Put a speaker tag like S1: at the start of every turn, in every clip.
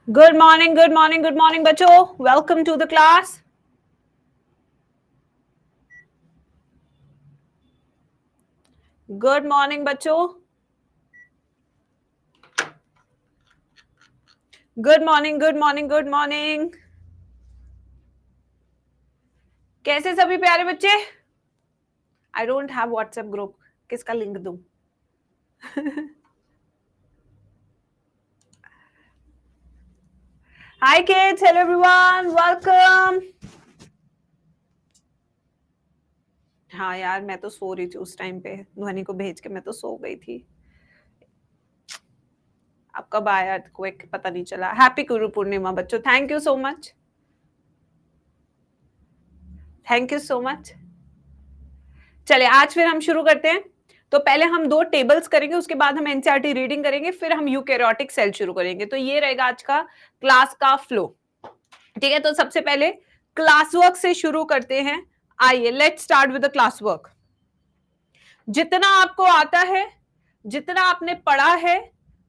S1: Good morning, good morning, good morning, बच्चों. Welcome to the class. Good morning, बच्चों. Good morning, good morning, good morning. कैसे सभी प्यारे बच्चे? I don't have WhatsApp group. किसका link दूं? Hi kids, hello everyone, welcome. हाँ यार, मैं तो सो रही थी उस टाइम पे. ध्वनि को भेज के मैं तो सो गई थी. अब कब आया कोई पता नहीं चला. हैप्पी गुरु पूर्णिमा बच्चों. Thank you so much. Thank you so much. चलिए आज फिर हम शुरू करते हैं. तो पहले हम 2 टेबल्स करेंगे, उसके बाद हम एनसीईआरटी रीडिंग करेंगे, फिर हम यूकैरियोटिक सेल शुरू करेंगे. तो ये रहेगा आज का क्लास का फ्लो. ठीक है, तो सबसे पहले क्लास वर्क से शुरू करते हैं. आइए let's start with the class work. जितना आपको आता है, जितना आपने पढ़ा है,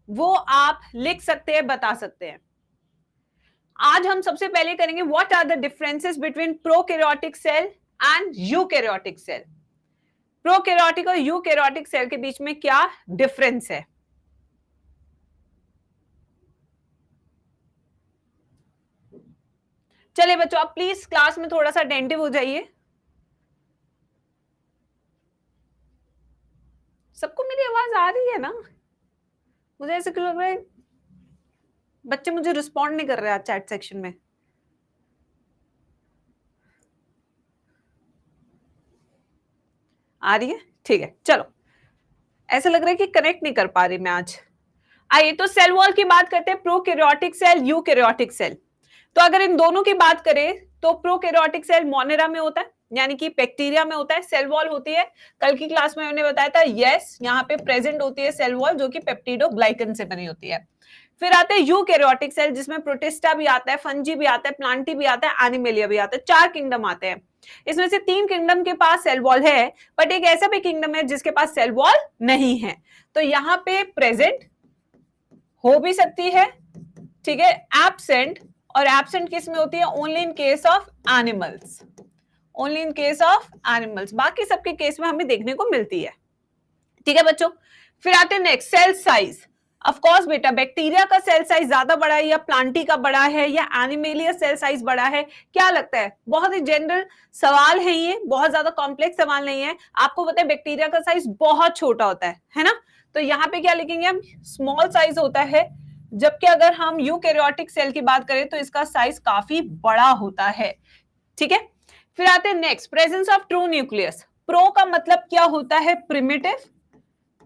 S1: वो आप लिख सकते हैं, बता सकते हैं. आज हम सबसे पहले करेंगे what are the differences between prokaryotic cell and eukaryotic cell. Prokaryotic और यूकैरियोटिक सेल के बीच में क्या डिफरेंस है. चलिए बच्चों, आप प्लीज क्लास में थोड़ा सा अटेंटिव हो जाइए. सबको मेरी आवाज आ रही है ना? मुझे ऐसे क्यों लग रहा है बच्चे मुझे रिस्पॉन्ड नहीं कर रहे आज चैट सेक्शन में. आ रही है? ठीक है, चलो. ऐसा लग रहा है कि कनेक्ट नहीं कर पा रही मैं आज. आइए तो सेल वॉल की बात करते हैं. Prokaryotic cell, eukaryotic cell. तो अगर इन दोनों की बात करें तो प्रोकैरियोटिक सेल मोनेरा में होता है, यानी कि बैक्टीरिया में होता है. सेल वॉल होती है, कल की क्लास में मैंने बताया था. यस, यहाँ पे प्रेजेंट होती है सेल वॉल, जो कि पेप्टिडोग्लाइकन से बनी होती है. फिर आते हैं यूकैरियोटिक सेल, जिसमें प्रोटिस्टा भी आता है, फंजी भी आता है, प्लांटी भी आता है, एनिमेलिया भी आता है. 4 किंगडम आते हैं. इसमें से 3 किंगडम के पास सेल वॉल है, बट एक ऐसा भी किंगडम है जिसके पास सेल वॉल नहीं है. तो यहाँ पे प्रेजेंट हो भी सकती है, ठीक है, एब्सेंट. और एब्सेंट किस में होती है? Only in case of animals. Only in case of animals. बाकी सबके केस में हमें देखने को मिलती है. ठीक है बच्चों. फिर आते हैं next, cell size. Of course बेटा, बैक्टीरिया का सेल साइज ज्यादा बड़ा है या प्लांटी का बड़ा है या एनिमेलिया सेल साइज बड़ा है? क्या लगता है? बहुत ही जनरल सवाल है ये, बहुत ज्यादा कॉम्प्लेक्स सवाल नहीं है. आपको पता है बैक्टीरिया का साइज बहुत छोटा होता है ना? तो यहाँ पे क्या लिखेंगे हम? स्मॉल साइज होता है. जबकि अगर हम यूकैरियोटिक सेल की बात करें तो इसका साइज काफी बड़ा होता है. ठीक है. फिर आते हैं next, presence of true nucleus. Pro का मतलब क्या होता है? प्रिमिटिव.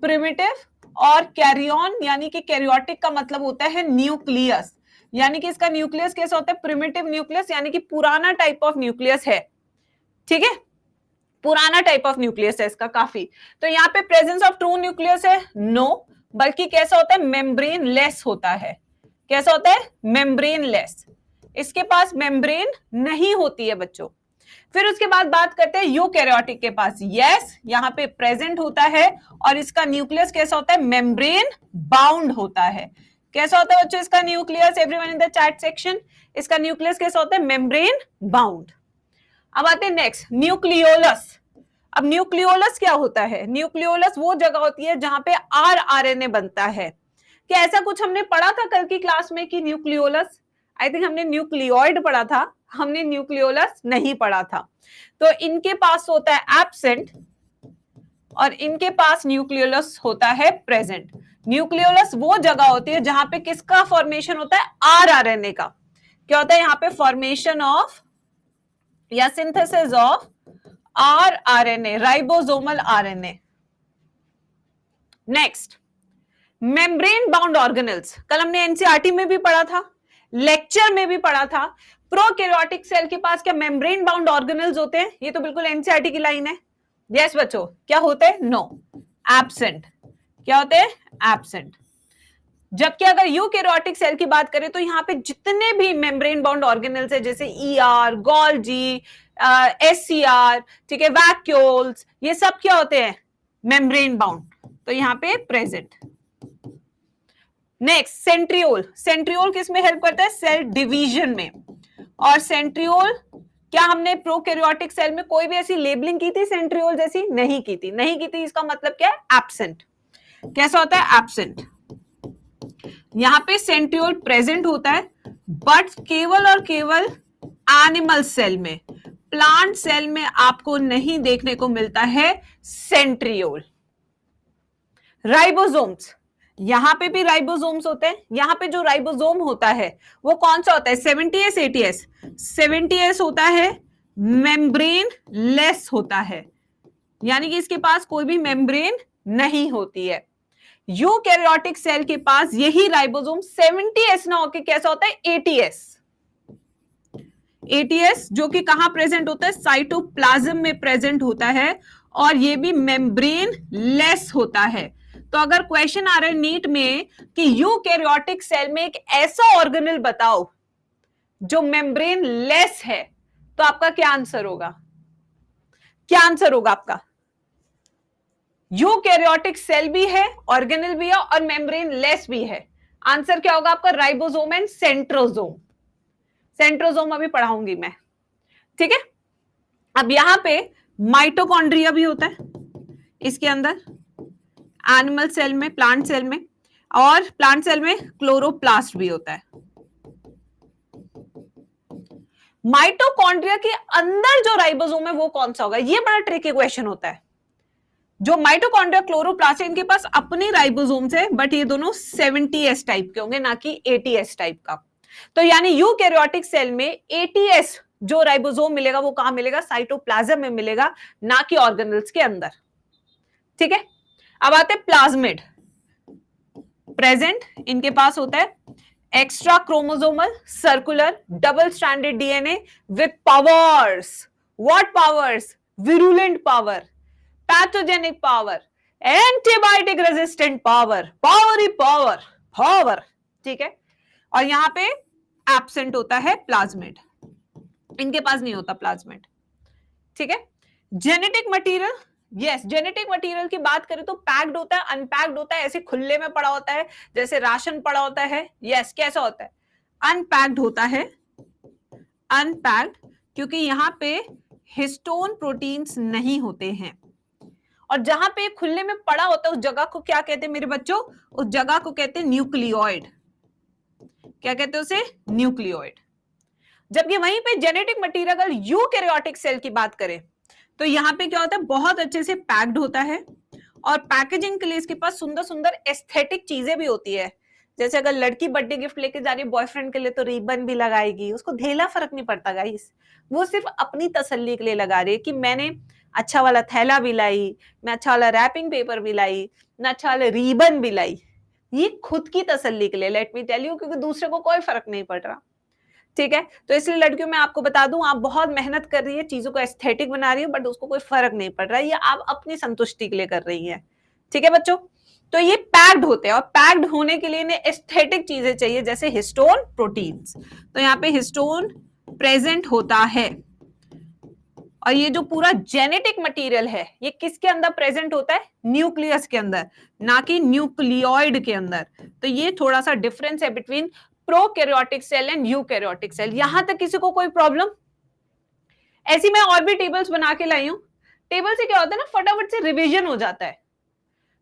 S1: प्रिमिटिव. और कैरियन यानी कि कैरियोटिक का मतलब होता है न्यूक्लियस. यानी कि इसका न्यूक्लियस कैसा होता है? प्रिमिटिव न्यूक्लियस, यानी कि पुराना टाइप ऑफ न्यूक्लियस है. ठीक है, पुराना टाइप ऑफ न्यूक्लियस है इसका काफी. तो यहाँ पे प्रेजेंस ऑफ ट्रू न्यूक्लियस है? नो. बल्कि कैसा होता है? मेम्ब्रेन लेस होता है. कैसा होता है? Membrane less. इसके पास मेम्ब्रेन नहीं होती है बच्चों. फिर उसके बाद बात करते हैं यूकैरियोटिक के पास. यस, यहाँ पे प्रेजेंट होता है और इसका न्यूक्लियस कैसा होता है? मेम्ब्रेन बाउंड होता है. कैसा होता है बच्चों इसका nucleus? Everyone in the chat section, इसका न्यूक्लियस कैसा होता है? Membrane bound. अब आते हैं नेक्स्ट, न्यूक्लियोलस. अब न्यूक्लियोलस क्या होता है? न्यूक्लियोलस वो जगह होती है जहां पे आरएनए बनता है. क्या ऐसा कुछ हमने पढ़ा था कल की क्लास में कि न्यूक्लियोलस? आई थिंक हमने न्यूक्लियोइड पढ़ा था, हमने न्यूक्लियोलस नहीं पढ़ा था. तो इनके पास होता है एब्सेंट और इनके पास न्यूक्लियोलस होता है प्रेजेंट. न्यूक्लियोलस वो जगह होती है जहां पे किसका फॉर्मेशन होता है? आरएनए का. क्या होता है यहाँ पे? फॉर्मेशन ऑफ या synthesis of RNA, ribosomal RNA. Next, membrane bound organelles. कल हमने एनसीईआरटी में भी पढ़ा था, लेक्चर में भी पढ़ा था. प्रोकैरियोटिक सेल के पास क्या मेम्ब्रेन बाउंड ऑर्गेनेल्स होते हैं? ये तो बिल्कुल एनसीईआरटी की लाइन है. यस बच्चों, क्या होते हैं? No, absent. क्या होते हैं? एब्सेंट. जबकि अगर यूकैरियोटिक सेल की बात करें तो यहाँ पे जितने भी मेम्ब्रेन बाउंड ऑर्गेनेल्स है, जैसे ईआर, गोल्जी, एससीआर, ठीक है, वैक्यूल्स, ये सब क्या होते हैं? Membrane bound. तो यहाँ पे प्रेजेंट. नेक्स्ट सेंट्रियोल, सेंट्रियोल किस में हेल्प करता है? सेल डिवीजन में। और सेंट्रियोल क्या हमने प्रोकैरियोटिक सेल में कोई भी ऐसी लेबलिंग की थी सेंट्रियोल जैसी? नहीं की थी, नहीं की थी, इसका मतलब क्या है? एब्सेंट। कैसा होता है? एब्सेंट। यहां पे सेंट्रियोल प्रेजेंट होता है बट केवल और केवल एनिमल सेल में, प्लांट सेल में आपको नहीं देखने को मिलता है सेंट्रियोल। राइबोसोम्स, यहां पे भी राइबोसोम्स होते हैं। यहां पे जो राइबोसोम होता है वो कौन सा होता है? 70s 80s? 70s होता है, मेम्ब्रेन लेस होता है, यानी कि इसके पास कोई भी मेम्ब्रेन नहीं होती है। यूकैरियोटिक सेल के पास यही राइबोसोम 70s ना होके कैसा होता है? 80s। 80s जो कि कहां प्रेजेंट होता है? साइटोप्लाज्म में प्रेजेंट होता है, और ये भी मेम्ब्रेन लेस होता है। तो अगर क्वेश्चन आ रहा है नीट में कि यूकैरियोटिक सेल में एक ऐसा ऑर्गेनेल बताओ जो मेम्ब्रेन लेस है, तो आपका क्या आंसर होगा? क्या आंसर होगा आपका? यूकैरियोटिक सेल भी है, ऑर्गेनेल भी है, और मेम्ब्रेन लेस भी है। आंसर क्या होगा आपका? Ribosome and centrosome. सेंट्रोसोम अभी पढ़ाऊंगी मैं, ठीक है। अब यहां पे माइटोकॉन्ड्रिया भी होता है इसके अंदर, एनिमल सेल में, प्लांट सेल में, और प्लांट सेल में क्लोरोप्लास्ट भी होता है। माइटोकॉन्ड्रिया के अंदर जो राइबोसोम है वो कौन सा होगा? ये बड़ा ट्रिकी क्वेश्चन होता है। जो माइटोकॉन्ड्रिया, क्लोरोप्लास्ट है, इनके पास अपने राइबोसोम्स है, बट ये दोनों 70s टाइप के होंगे, ना कि 80s टाइप का। तो यानी यूकैरियोटिक सेल में 80s जो राइबोसोम मिलेगा वो कहां मिलेगा? साइटोप्लाज्म में मिलेगा, ना कि ऑर्गेनल्स के अंदर, ठीक है। अब आते हैं प्लाज्मिड। प्रेजेंट इनके पास होता है extra chromosomal circular double stranded DNA with powers. What powers? Virulent power, pathogenic power, antibiotic resistant power, power he power, power, ठीक है। और यहां पे एब्सेंट होता है प्लाज्मिड, इनके पास नहीं होता प्लाज्मिड, ठीक है। Genetic material, yes, genetic material की बात करें तो पैक्ड होता है, अनपैक्ड होता है, ऐसे खुले में पड़ा होता है जैसे राशन पड़ा होता है। यस, कैसा होता है? अनपैक्ड होता है, अनपैक्ड, क्योंकि यहां पे हिस्टोन प्रोटीन्स नहीं होते हैं। और जहां पे खुले में पड़ा होता है उस जगह को क्या कहते हैं मेरे बच्चों? उस जगह को कहते हैं न्यूक्लियोइड। क्या कहते हैं उसे? न्यूक्लियोइड। जबकि वहीं पे जेनेटिक मटेरियल अगर यूकैरियोटिक सेल की बात करें तो यहां पे क्या होता है? बहुत अच्छे से पैक्ड होता है, और पैकेजिंग के लिए इसके पास सुंदर सुंदर एस्थेटिक चीजें भी होती है। जैसे अगर लड़की बर्थडे गिफ्ट लेके जा रही है बॉयफ्रेंड के लिए तो रिबन भी लगाएगी, उसको ढेला फर्क नहीं पड़ता गाइस, वो सिर्फ अपनी तसल्ली के लिए लगा रही है कि मैंने अच्छा वाला थैला भी लाई, मैं अच्छा वाला रैपिंग पेपर भी लाई, मैं अच्छा वाला रिबन भी लाई। ये खुद की तसल्ली के लिए, लेट मी टेल यू, क्योंकि दूसरे को कोई फर्क नहीं पड़ रहा, ठीक है। तो इसलिए लड़कियों में आपको बता दूं, आप बहुत मेहनत कर रही है, चीजों को एस्थेटिक बना रही है, बट उसको कोई फर्क नहीं पड़ रहा है, ये आप अपनी संतुष्टि के लिए कर रही है, ठीक है बच्चों। तो ये पैक्ड होते हैं, और पैक्ड होने के लिए इन्हें एस्थेटिक चीजें चाहिए जैसे हिस्टोन प्रोटीन्स। तो यहाँ पे हिस्टोन प्रेजेंट होता है, और ये जो पूरा जेनेटिक मटेरियल है ये किसके अंदर प्रेजेंट होता है? न्यूक्लियस के अंदर, ना कि न्यूक्लियोइड के अंदर। तो ये थोड़ा सा डिफरेंस है between prokaryotic cell and eukaryotic cell. यहां तक किसी को कोई प्रॉब्लम? ऐसी मैं और भी टेबल्स बना के लाई हूं। टेबल से क्या होता है ना, फटाफट से रिवीजन हो जाता है।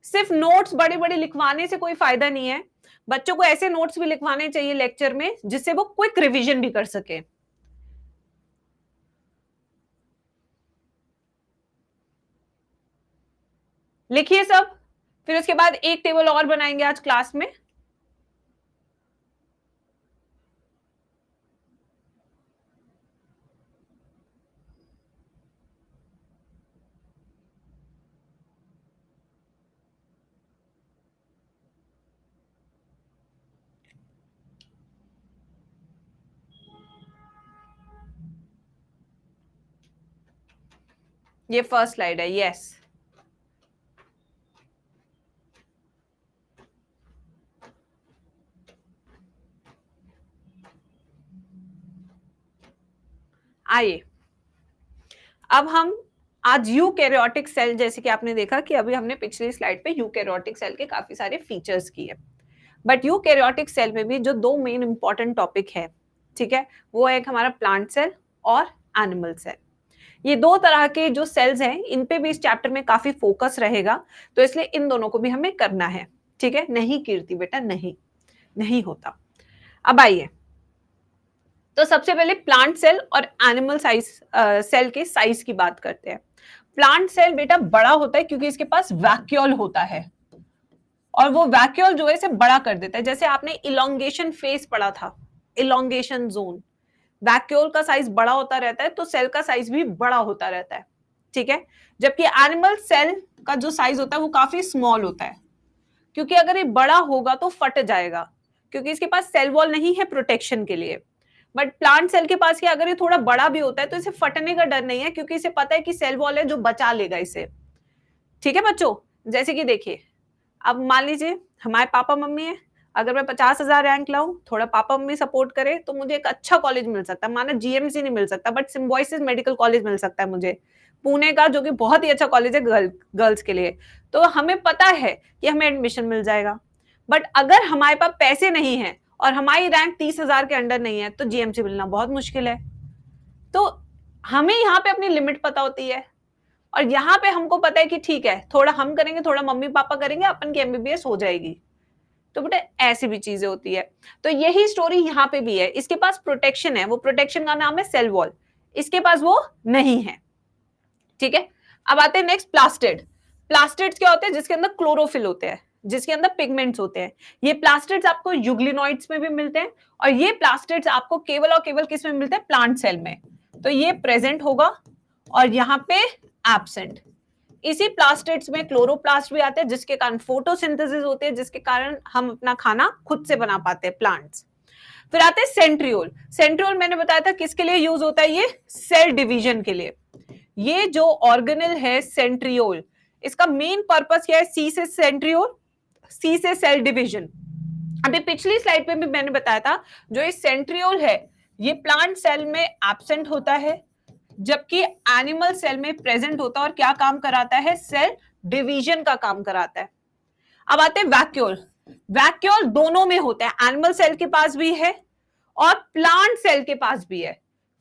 S1: सिर्फ नोट्स बड़े बड़े लिखवाने से कोई फायदा नहीं है, बच्चों को ऐसे नोट्स भी लिखवाने चाहिए लेक्चर में जिससे वो क्विक रिवीजन भी कर सके। लिखिए सब, फिर उसके बाद एक टेबल और बनाएंगे आज क्लास में। ये फर्स्ट स्लाइड है, यस। आइए अब हम आज यूकैरियोटिक सेल, जैसे कि आपने देखा कि अभी हमने पिछली स्लाइड पे यूकैरियोटिक सेल के काफी सारे फीचर्स किए, बट यूकैरियोटिक सेल में भी जो दो मेन इंपॉर्टेंट टॉपिक है, ठीक है, वो एक हमारा प्लांट सेल और एनिमल सेल। ये दो तरह के जो सेल्स हैं, इन पे भी इस चैप्टर में काफी फोकस रहेगा, तो इसलिए इन दोनों को भी हमें करना है, ठीक है। नहीं कीर्ति बेटा, नहीं, नहीं होता। अब आइए, तो सबसे पहले प्लांट सेल और एनिमल साइज सेल के साइज की बात करते हैं। प्लांट सेल बेटा बड़ा होता है क्योंकि इसके पास वैक्यूल होता है, और वो वैक्यूल जो है इसे बड़ा कर देता है। जैसे आपने इलोंगेशन फेस पढ़ा था, इलोंगेशन जोन, वैक्यूल का साइज बड़ा होता रहता है, तो सेल का साइज भी बड़ा होता रहता है, ठीक है। जबकि एनिमल सेल का जो साइज होता है वो काफी स्मॉल होता है, क्योंकि अगर ये बड़ा होगा तो फट जाएगा, क्योंकि इसके पास सेल वॉल नहीं है प्रोटेक्शन के लिए। बट प्लांट सेल के पास, अगर ये थोड़ा बड़ा भी होता है तो इसे फटने का डर नहीं है, क्योंकि इसे पता है कि सेल वॉल है जो बचा लेगा इसे, ठीक है बच्चों। जैसे कि देखिए, अब मान लीजिए हमारे पापा मम्मी है, अगर मैं 50,000 रैंक लाऊं, थोड़ा पापा मम्मी सपोर्ट करे, तो मुझे एक अच्छा कॉलेज मिल सकता है। माना जीएमसी नहीं मिल सकता, बट सिम्बोयसिस मेडिकल कॉलेज मिल सकता है मुझे, पुणे का, जो कि बहुत ही अच्छा कॉलेज है गर्ल्स के लिए। तो हमें पता है कि हमें एडमिशन मिल जाएगा। बट अगर हमारे पास पैसे नहीं है और हमारी रैंक 30,000 के अंडर नहीं है, तो जीएमसी मिलना बहुत मुश्किल है। तो हमें यहाँ पे अपनी लिमिट पता होती है, और यहाँ पे हमको पता है कि ठीक है, थोड़ा हम करेंगे, थोड़ा मम्मी पापा करेंगे, अपन की एमबीबीएस हो जाएगी। तो बेटा ऐसी भी चीजें होती है। तो यही स्टोरी यहाँ पे भी है। इसके पास प्रोटेक्शन है, वो प्रोटेक्शन का नाम है सेल वॉल, इसके पास वो नहीं है, ठीक है। अब आते हैं नेक्स्ट, प्लास्टिड। प्लास्टिड्स क्या होते हैं? जिसके अंदर क्लोरोफिल होते हैं, जिसके अंदर पिगमेंट्स होते हैं। ये प्लास्टिड्स आपको यूग्लिनॉइड्स में भी मिलते हैं, और ये प्लास्टिड्स आपको केवल और केवल किस में मिलते हैं? प्लांट सेल में। तो ये प्रेजेंट होगा और यहाँ पे एब्सेंट। इसी प्लास्टिड्स में क्लोरोप्लास्ट भी आते हैं, जिसके कारण फोटोसिंथेसिस होती है, जिसके कारण हम अपना खाना खुद से बना पाते हैं, प्लांट्स। फिर आते हैं सेंट्रियोल। सेंट्रियोल मैंने बताया था किसके लिए यूज होता है, ये सेल डिवीजन के लिए। ये जो ऑर्गेनल है सेंट्रियोल, इसका मेन पर्पस क्या है? सी से सेंट्रियोल, सी से सेल डिवीजन। अभी पिछली स्लाइड पे भी मैंने बताया था, जो ये सेंट्रियोल है ये प्लांट सेल में एब्सेंट होता है, जबकि एनिमल सेल में प्रेजेंट होता है, और क्या काम कराता है? सेल डिवीजन का काम कराता है। अब आते हैं वैक्यूल। वैक्यूल दोनों में होता है, एनिमल सेल के पास भी है और प्लांट सेल के पास भी है।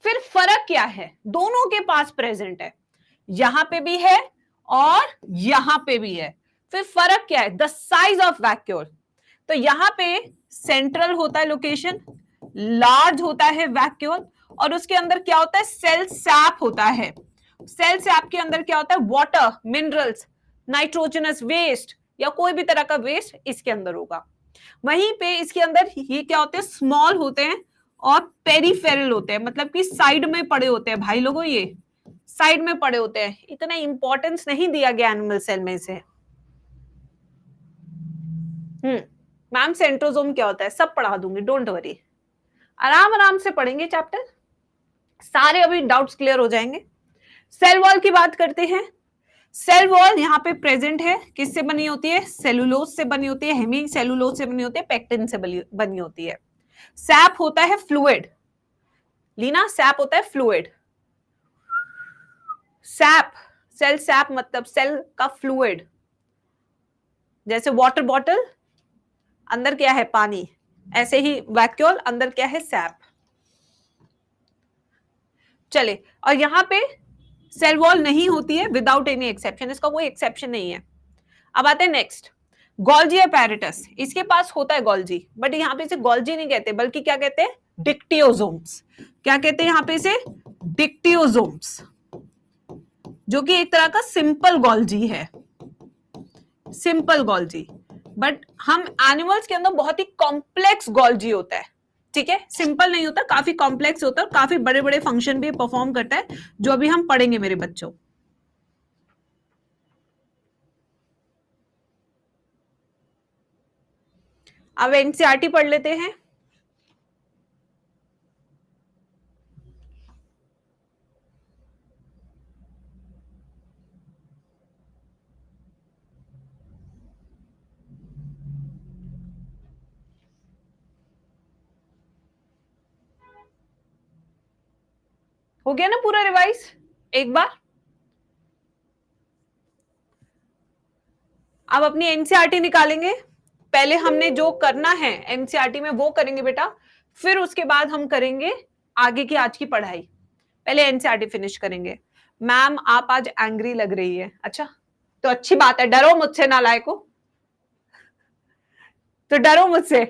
S1: फिर फर्क क्या है? दोनों के पास प्रेजेंट है, यहां पे भी है और यहां पे भी है। फिर फर्क क्या है? The size of vacuole. तो यहां पे सेंट्रल होता है लोकेशन, लार्ज होता है वैक्यूल, और उसके अंदर क्या होता है? सेल सैप होता है। सेल सैप के अंदर क्या होता है? वाटर, मिनरल्स, नाइट्रोजनस वेस्ट या कोई भी तरह का वेस्ट इसके अंदर होगा। वहीं पे इसके अंदर ये क्या होते हैं? स्मॉल होते हैं और पेरिफेरल होते हैं, मतलब कि साइड में पड़े होते हैं भाई लोगों, ये साइड में पड़े होते हैं। इतना इंपॉर्टेंस नहीं दिया गया एनिमल सेल में से। मैम सेंट्रोजोम क्या होता है सब पढ़ा दूंगी, डोंट वरी, आराम आराम से पढ़ेंगे चैप्टर, सारे अभी डाउट्स क्लियर हो जाएंगे। सेल वॉल की बात करते हैं। सेल वॉल यहाँ पे प्रेजेंट है, किससे बनी होती है? सेलुलोज से बनी होती है, हेमी सेलुलोज से बनी होती है, पेक्टिन से बनी होती है। सैप होता है फ्लूइड, लीना सैप होता है फ्लूइड। सैप, सेल सैप मतलब सेल का फ्लूइड। जैसे वाटर बॉटल अंदर क्या है? पानी, ऐसे ही वैक्यूल अंदर क्या है? सैप। चले, और यहां पे सेल वॉल नहीं होती है विदाउट एनी एक्सेप्शन, इसका कोई एक्सेप्शन नहीं है। अब आते हैं नेक्स्ट, गोल्जी अपैरेटस। इसके पास होता है गोल्जी, बट यहाँ पे इसे गोल्जी नहीं कहते, बल्कि क्या कहते हैं? डिक्टियोसोम्स। क्या कहते हैं यहाँ पे इसे? डिक्टियोसोम्स, जो कि एक तरह का सिंपल गोल्जी है, सिंपल गोल्जी। बट हम एनिमल्स के अंदर बहुत ही कॉम्प्लेक्स गोल्जी होता है, ठीक है। सिंपल नहीं होता, काफी कॉम्प्लेक्स होता है, और काफी बड़े बड़े फंक्शन भी परफॉर्म करता है, जो अभी हम पढ़ेंगे मेरे बच्चों। अब एनसीईआरटी पढ़ लेते हैं। हो गया ना पूरा रिवाइज एक बार? अब अपनी एनसीईआरटी निकालेंगे, पहले हमने जो करना है एनसीईआरटी में वो करेंगे बेटा, फिर उसके बाद हम करेंगे आगे की आज की पढ़ाई। पहले एनसीईआरटी फिनिश करेंगे। मैम आप आज एंग्री लग रही है, अच्छा तो अच्छी बात है, डरो मुझसे नालायको, तो डरो मुझसे।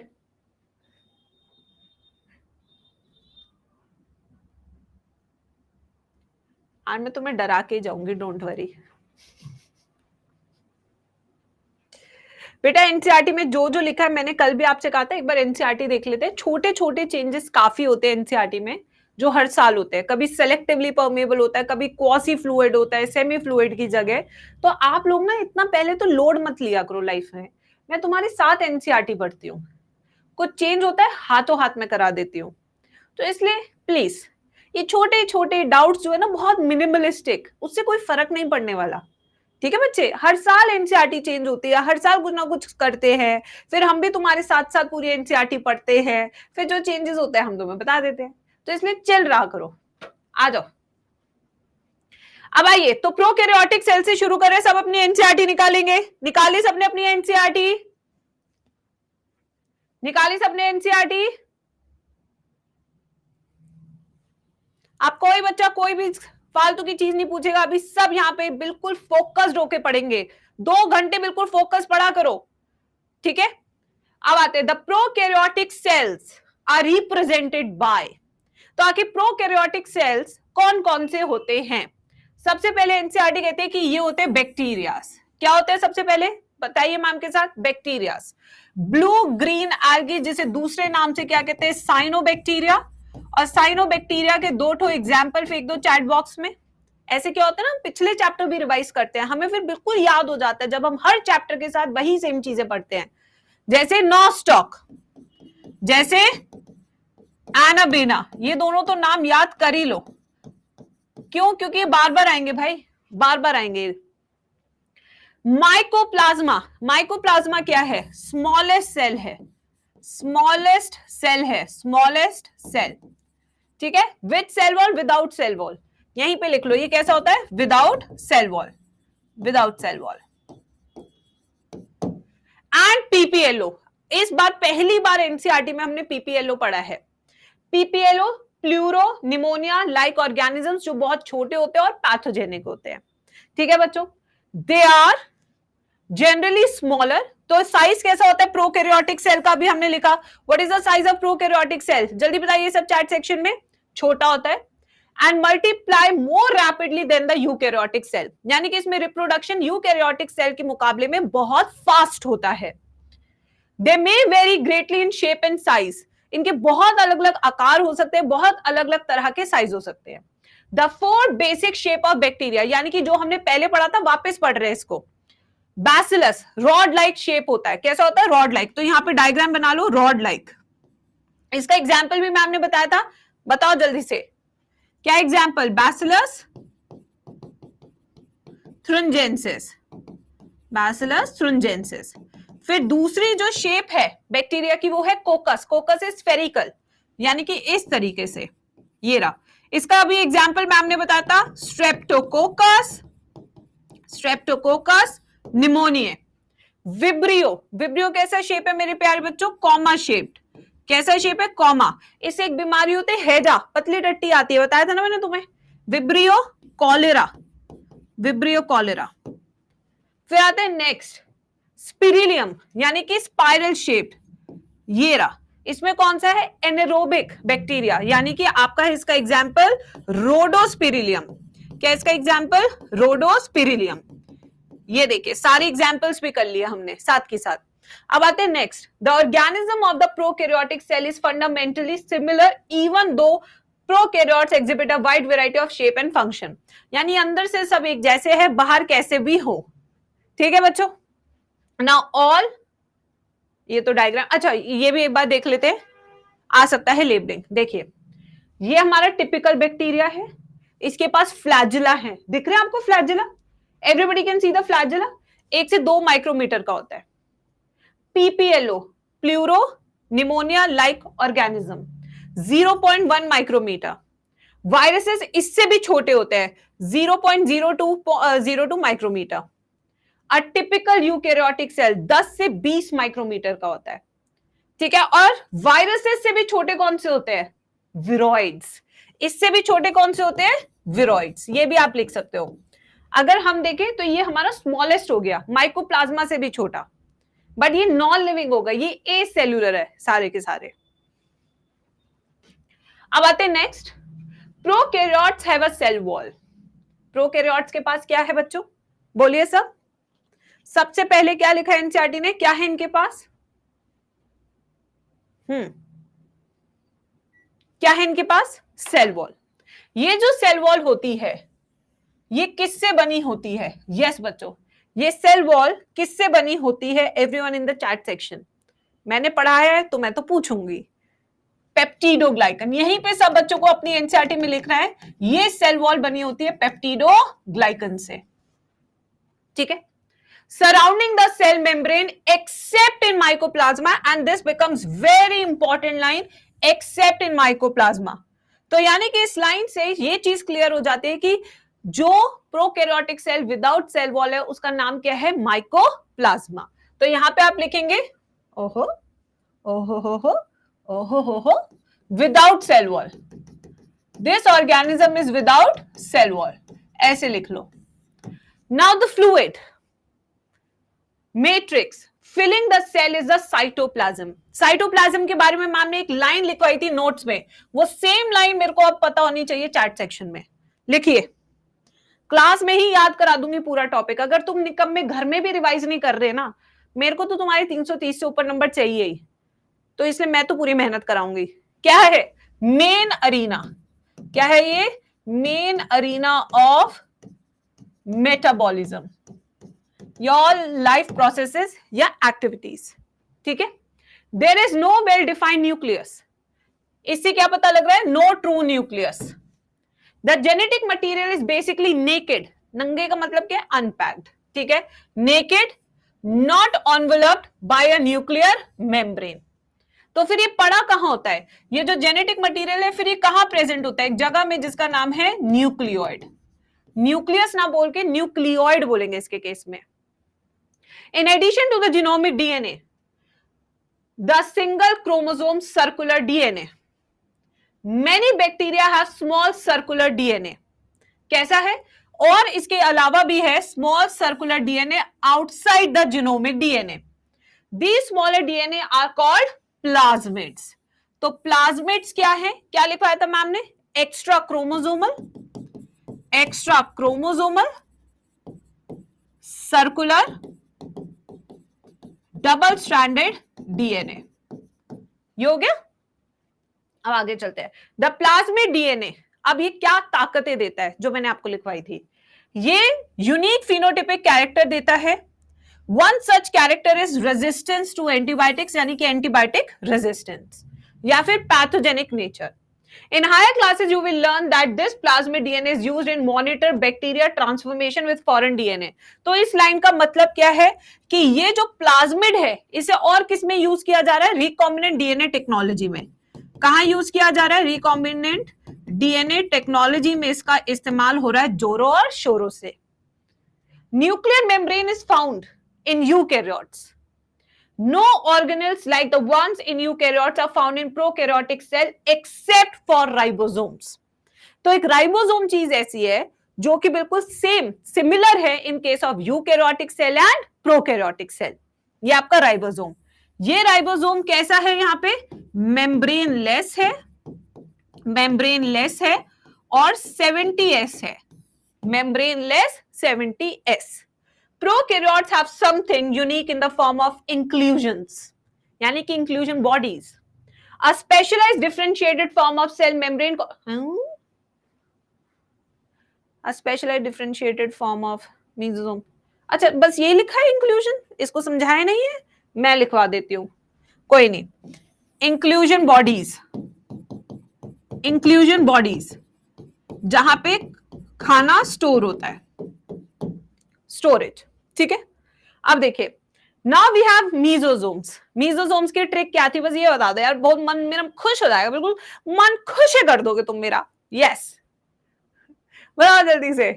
S1: आज मैं तुम्हें डरा के जाऊंगी, डोंट वरी बेटा। एनसीईआरटी में जो जो लिखा है, मैंने कल भी आपसे कहा था एक बार एनसीईआरटी देख लेते हैं। छोटे छोटे चेंजेस काफी होते हैं एनसीईआरटी में, जो हर साल होते हैं। कभी सेलेक्टिवली परमेबल होता है, कभी क्वासी फ्लूइड होता है, सेमी फ्लूइड की जगह। तो आप लोग ना इतना पहले तो लोड मत लिया करो लाइफ में। मैं तुम्हारे साथ एनसीईआरटी पढ़ती हूँ, कुछ चेंज होता है हाथों हाथ में करा देती हूँ। तो इसलिए प्लीज ये छोटे छोटे डाउट्स जो है ना बहुत मिनिमलिस्टिक, उससे कोई फर्क नहीं पड़ने वाला। ठीक है बच्चे, हर साल एनसीईआरटी चेंज होती है, हर साल कुछ ना कुछ करते हैं, फिर हम भी तुम्हारे साथ साथ पूरी एनसीईआरटी पढ़ते हैं, फिर जो चेंजेस होते हैं हम तुम्हें बता देते हैं। तो इसलिए चिल रहा करो। आ जाओ अब आइए, तो प्रोकैरियोटिक सेल से शुरू करें। सब अपनी एनसीईआरटी निकालेंगे, निकाली सबने अपनी एनसीईआरटी, निकाली सबने एनसीईआरटी। आप कोई बच्चा कोई भी फालतू की चीज नहीं पूछेगा, अभी सब यहाँ पे बिल्कुल फोकस्ड होके पढ़ेंगे। 2 घंटे बिल्कुल फोकस पढ़ा करो, ठीक है। अब आते हैं, the prokaryotic cells are represented by. तो आखिर प्रोकैरियोटिक सेल्स कौन कौन से होते हैं? सबसे पहले एनसीईआरटी कहते हैं कि ये होते हैं बैक्टीरियास। क्या होते हैं सबसे पहले बताइए मैम के साथ? बैक्टीरियास। ब्लू ग्रीन एल्गी, जिसे दूसरे नाम से क्या कहते हैं? साइनोबैक्टीरिया। और साइनोबैक्टीरिया के 2 एग्जाम्पल फेंक दो चैट बॉक्स में। ऐसे क्या होता है ना, पिछले चैप्टर भी रिवाइज करते हैं, हमें फिर बिल्कुल याद हो जाता है जब हम हर चैप्टर के साथ वही सेम चीजें पढ़ते हैं। जैसे नॉस्टॉक, जैसे एनाबेना, ये दोनों तो नाम याद कर ही लो। क्यों? क्योंकि ये बार बार आएंगे भाई, बार बार आएंगे। माइकोप्लाज्मा, माइकोप्लाज्मा क्या है? स्मॉलेस्ट सेल है, स्मॉलेस्ट सेल है, स्मॉलेस्ट सेल, ठीक है। With cell wall, without cell wall, यहीं पे लिख लो ये कैसा होता है? Without cell wall, without cell wall. And PPLO, इस बार पहली बार एनसीईआरटी में हमने पीपीएलओ पढ़ा है। PPLO pleuro pneumonia like organisms, जो बहुत छोटे होते हैं और पैथोजेनिक होते हैं, ठीक है बच्चों। They are generally smaller. तो साइज कैसा होता है प्रोकैरियोटिक सेल का? भी हमने लिखा। What is the size of prokaryotic cell? जल्दी बताइए सब चैट सेक्शन में। छोटा होता है। And multiply more rapidly than the eukaryotic cell, यानी कि इसमें रिप्रोडक्शन यूकैरियोटिक सेल के मुकाबले में बहुत फास्ट होता है। They may vary greatly in shape and size, इनके बहुत अलग अलग आकार हो सकते हैं, बहुत अलग अलग तरह के साइज हो सकते हैं। The 4 basic shape of bacteria, यानी कि जो हमने पहले पढ़ा था वापस पढ़ रहे हैं इसको। बैसिलस रॉड लाइक शेप होता है। कैसा होता है? Rod like. तो यहां पे डायग्राम बना लो, रॉड लाइक। इसका एग्जाम्पल भी मैम ने बताया था, बताओ जल्दी से क्या example? Bacillus thuringiensis, bacillus thuringiensis. फिर दूसरी जो शेप है बैक्टीरिया की वो है कोकस। कोकस इज स्फेरिकल, यानी कि इस तरीके से, ये रहा। इसका अभी एग्जाम्पल मैम ने बताया था, Streptococcus, Streptococcus pneumonia. Vibrio, vibrio कैसा शेप है मेरे प्यारे बच्चों? Comma shaped. कैसा शेप है? कॉमा। इससे एक बीमारी होती है हैजा, पतली टट्टी आती है, बताया था ना मैंने तुम्हें। Vibrio cholera, vibrio cholera. फिर आते हैं नेक्स्ट, स्पिरिलियम, यानी कि स्पाइरल शेप्ड, ये रहा। इसमें कौन सा है? एनेरोबिक बैक्टीरिया, यानी कि आपका है इसका एग्जाम्पल रोडोस्पिरिलियम। क्या इसका एग्जाम्पल? रोडोस्पिरिलियम। ये देखिए सारे एग्जाम्पल्स भी कर लिया हमने साथ के साथ। अब आते हैं next, the organism of the prokaryotic cell is fundamentally similar even though prokaryotes exhibit a wide variety of shape and function, यानी अंदर से सब एक जैसे है, बाहर कैसे भी हो, ठीक है बच्चों। नाउ ऑल, ये तो डायग्राम, अच्छा ये भी एक बार देख लेते हैं, आ सकता है लेबलिंग। देखिए ये हमारा टिपिकल बैक्टीरिया है, इसके पास फ्लैजिला है, दिख रहे हैं आपको flagella? Everybody can see the flagella. 1 से 2 माइक्रोमीटर का होता है। PPLO pleuro pneumonia like organism 0.1 micrometer. Viruses इससे भी छोटे होते हैं, 0.02 micrometer. A typical eukaryotic cell 10 से 20 माइक्रोमीटर का होता है, ठीक है। और वायरसेस से भी छोटे कौन से होते हैं? विरोइड्स। इससे भी छोटे कौन से होते हैं? विरोइड्स। ये भी आप लिख सकते हो। अगर हम देखें तो ये हमारा स्मॉलेस्ट हो गया, माइकोप्लाज्मा से भी छोटा, बट ये नॉन लिविंग होगा, ये ए सेल्यूलर है सारे के सारे। अब आते हैं next, prokaryotes have a cell wall. Prokaryotes के पास क्या है बच्चों? बोलिए सब। सबसे पहले क्या लिखा है एनसीईआरटी ने, क्या है इनके पास? क्या है इनके पास? Cell wall. ये जो सेल वॉल होती है ये किससे बनी होती है? यस बच्चों, ये सेल वॉल किससे बनी होती है? Everyone in the chat section. मैंने पढ़ाया है तो मैं तो पूछूंगी। पेप्टिडोग्लाइकन, यहीं पे सब बच्चों को अपनी एनसीईआरटी में लिखना है, ये सेल वॉल बनी होती है पेप्टिडोग्लाइकन से, ठीक है। Surrounding the cell membrane except in mycoplasma, and this becomes very important line, except in mycoplasma। तो यानी कि इस लाइन से ये चीज क्लियर हो जाती है कि जो prokaryotic cell without cell wall है उसका नाम क्या है? माइकोप्लाज्मा। तो यहां पे आप लिखेंगे ओहो ओहो हो ओहो हो without cell wall, this organism is without cell wall, ऐसे लिख लो। Now the fluid matrix filling the cell is the cytoplasm. Cytoplasm के बारे में मैम ने एक लाइन लिखवाई थी नोट्स में, वो सेम लाइन मेरे को अब पता होनी चाहिए चैट सेक्शन में। लिखिए, क्लास में ही याद करा दूंगी पूरा टॉपिक। अगर तुम निकम में घर में भी रिवाइज नहीं कर रहे ना, मेरे को तो तुम्हारे 330 से ऊपर नंबर चाहिए ही, तो इसलिए मैं तो पूरी मेहनत कराऊंगी। क्या है? Main arena. क्या है ये? Main arena of metabolism, your life processes या एक्टिविटीज, ठीक है। There is no well defined nucleus. इससे क्या पता लग रहा है? No true nucleus. The genetic material is basically naked. नंगे का मतलब क्या है? अनपैक्ड, ठीक है। Naked, not enveloped by a nuclear membrane. तो फिर ये पड़ा कहां होता है? ये जो जेनेटिक मटीरियल है फिर ये कहां प्रेजेंट होता है? एक जगह में जिसका नाम है न्यूक्लियोइड। न्यूक्लियस ना बोल के न्यूक्लियोइड बोलेंगे इसके केस में। In addition to the genomic DNA, the single chromosome circular DNA, many bacteria have small circular DNA। कैसा है? और इसके अलावा भी है small circular DNA outside the genomic DNA। These smaller DNA are called plasmids। तो plasmids क्या है? क्या लिखवाया था मैम ने? Extra chromosomal circular double stranded DNA. ये हो गया। अब आगे चलते हैं। द प्लाज्मिड डीएनए, अब ये क्या ताकतें देता है जो मैंने आपको लिखवाई थी? ये यूनिक फिनोटाइपिक कैरेक्टर देता है। One such character is resistance to antibiotics, यानी कि एंटीबायोटिक रेजिस्टेंस, या फिर pathogenic nature. In higher classes, you will learn that this plasmid DNA is used in monitor bacteria transformation with foreign DNA। तो इस line का मतलब क्या है कि ये जो प्लाज्मिड है इसे और किस में यूज किया जा रहा है? रिकॉम्बिनेंट डीएनए टेक्नोलॉजी में। कहां यूज किया जा रहा है? रिकॉम्बिनेंट डीएनए टेक्नोलॉजी में इसका इस्तेमाल हो रहा है जोरों और शोरों से। Nuclear membrane is found in eukaryotes. No organelles like the ones in eukaryotes are found in prokaryotic cell except for ribosomes। तो एक राइबोसोम चीज ऐसी है जो कि बिल्कुल सिमिलर है in case of eukaryotic cell and prokaryotic cell. ये आपका राइबोसोम। ये राइबोसोम कैसा है? यहाँ पे मेम्ब्रेनलेस है और 70S है। Membraneless 70S। Prokaryotes have something unique in the form of inclusions, यानी कि inclusion bodies, a specialized differentiated form of cell membrane, a specialized differentiated form of mesosome। अच्छा, बस ये लिखा है inclusion, इसको समझाया नहीं है, मैं लिखवा देती हूँ, कोई नहीं। inclusion bodies जहां पे खाना स्टोर होता है, स्टोरेज, ठीक है। अब देखिए, नाउ वी हैव मीजोसोम्स। मीजोसोम्स की ट्रिक क्या थी? बस ये बता दो यार, बहुत मन मेरा खुश हो जाएगा, बिल्कुल मन खुश कर दोगे तुम मेरा। यस, बताओ जल्दी से।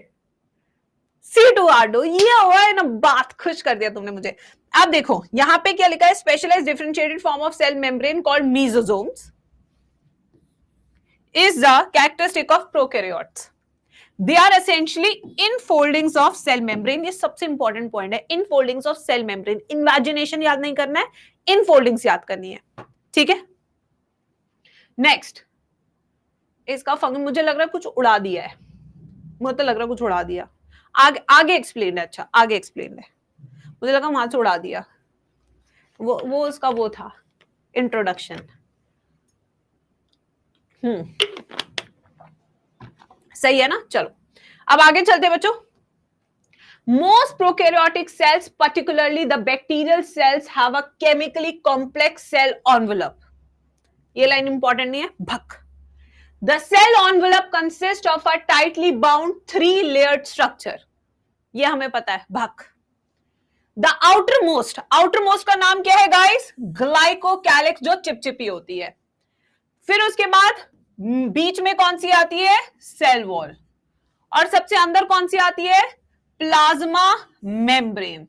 S1: C2R2, ये हुआ है ना, बात खुश कर दिया तुमने मुझे। अब देखो यहां पे क्या लिखा है, specialised differentiated form of cell membrane called mesosomes is the characteristic of prokaryotes. They are essentially infoldings of cell membrane. ये सबसे इंपॉर्टेंट पॉइंट है, infoldings of cell membrane. Invagination याद नहीं करना है, infoldings याद करनी है, ठीक है। नेक्स्ट, इसका फंक्शन मुझे लग रहा है कुछ उड़ा दिया है, मुझे तो लग रहा है कुछ उड़ा दिया। आगे एक्सप्लेन है, अच्छा आगे एक्सप्लेन है, मुझे लगा वहां से उड़ा दिया, वो उसका वो था इंट्रोडक्शन। सही है ना, चलो अब आगे चलते बच्चों। Most prokaryotic cells, particularly the bacterial cells, have a chemically complex cell envelope. ये लाइन इंपॉर्टेंट नहीं है, भक। The cell envelope consist of a tightly bound 3 layered structure, ये हमें पता है, भक। द आउटरमोस्ट का नाम क्या है गाइस, ग्लाइकोकैलिक्स, जो चिपचिपी होती है। फिर उसके बाद बीच में कौन सी आती है, सेल वॉल, और सबसे अंदर कौन सी आती है, प्लाज्मा मेम्ब्रेन।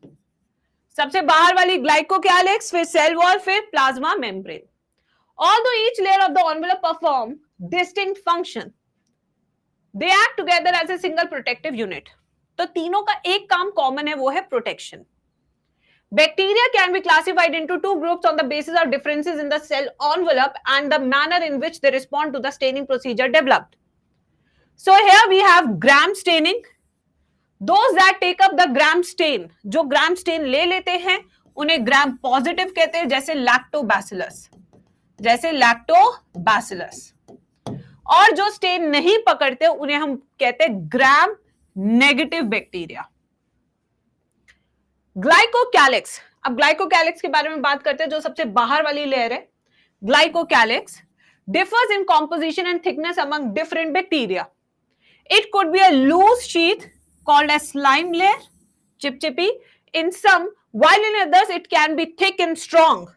S1: सबसे बाहर वाली ग्लाइकोकैलिक्स, फिर सेल वॉल, फिर plasma membrane. Although each layer of the envelope perform distinct function, they act together as a single protective unit. तो तीनों का एक काम कॉमन है, वो है protection. Bacteria can be classified into 2 groups on the basis of differences in the cell envelope and the manner in which they respond to the staining procedure developed. So here we have gram staining. Those that take up the gram stain, जो gram stain ले लेते हैं उन्हें gram positive कहते हैं, जैसे lactobacillus, और जो स्टेन नहीं पकड़ते उन्हें हम कहते हैं ग्राम नेगेटिव बैक्टीरिया। ग्लाइकोकैलिक्स, अब ग्लाइकोकैलिक्स के बारे में बात करते हैं, जो सबसे बाहर वाली लेयर है। Glycocalyx differs in composition and thickness among different bacteria. It could be a loose sheath called as slime layer, chipchippy, in some, while in others it can be thick and strong,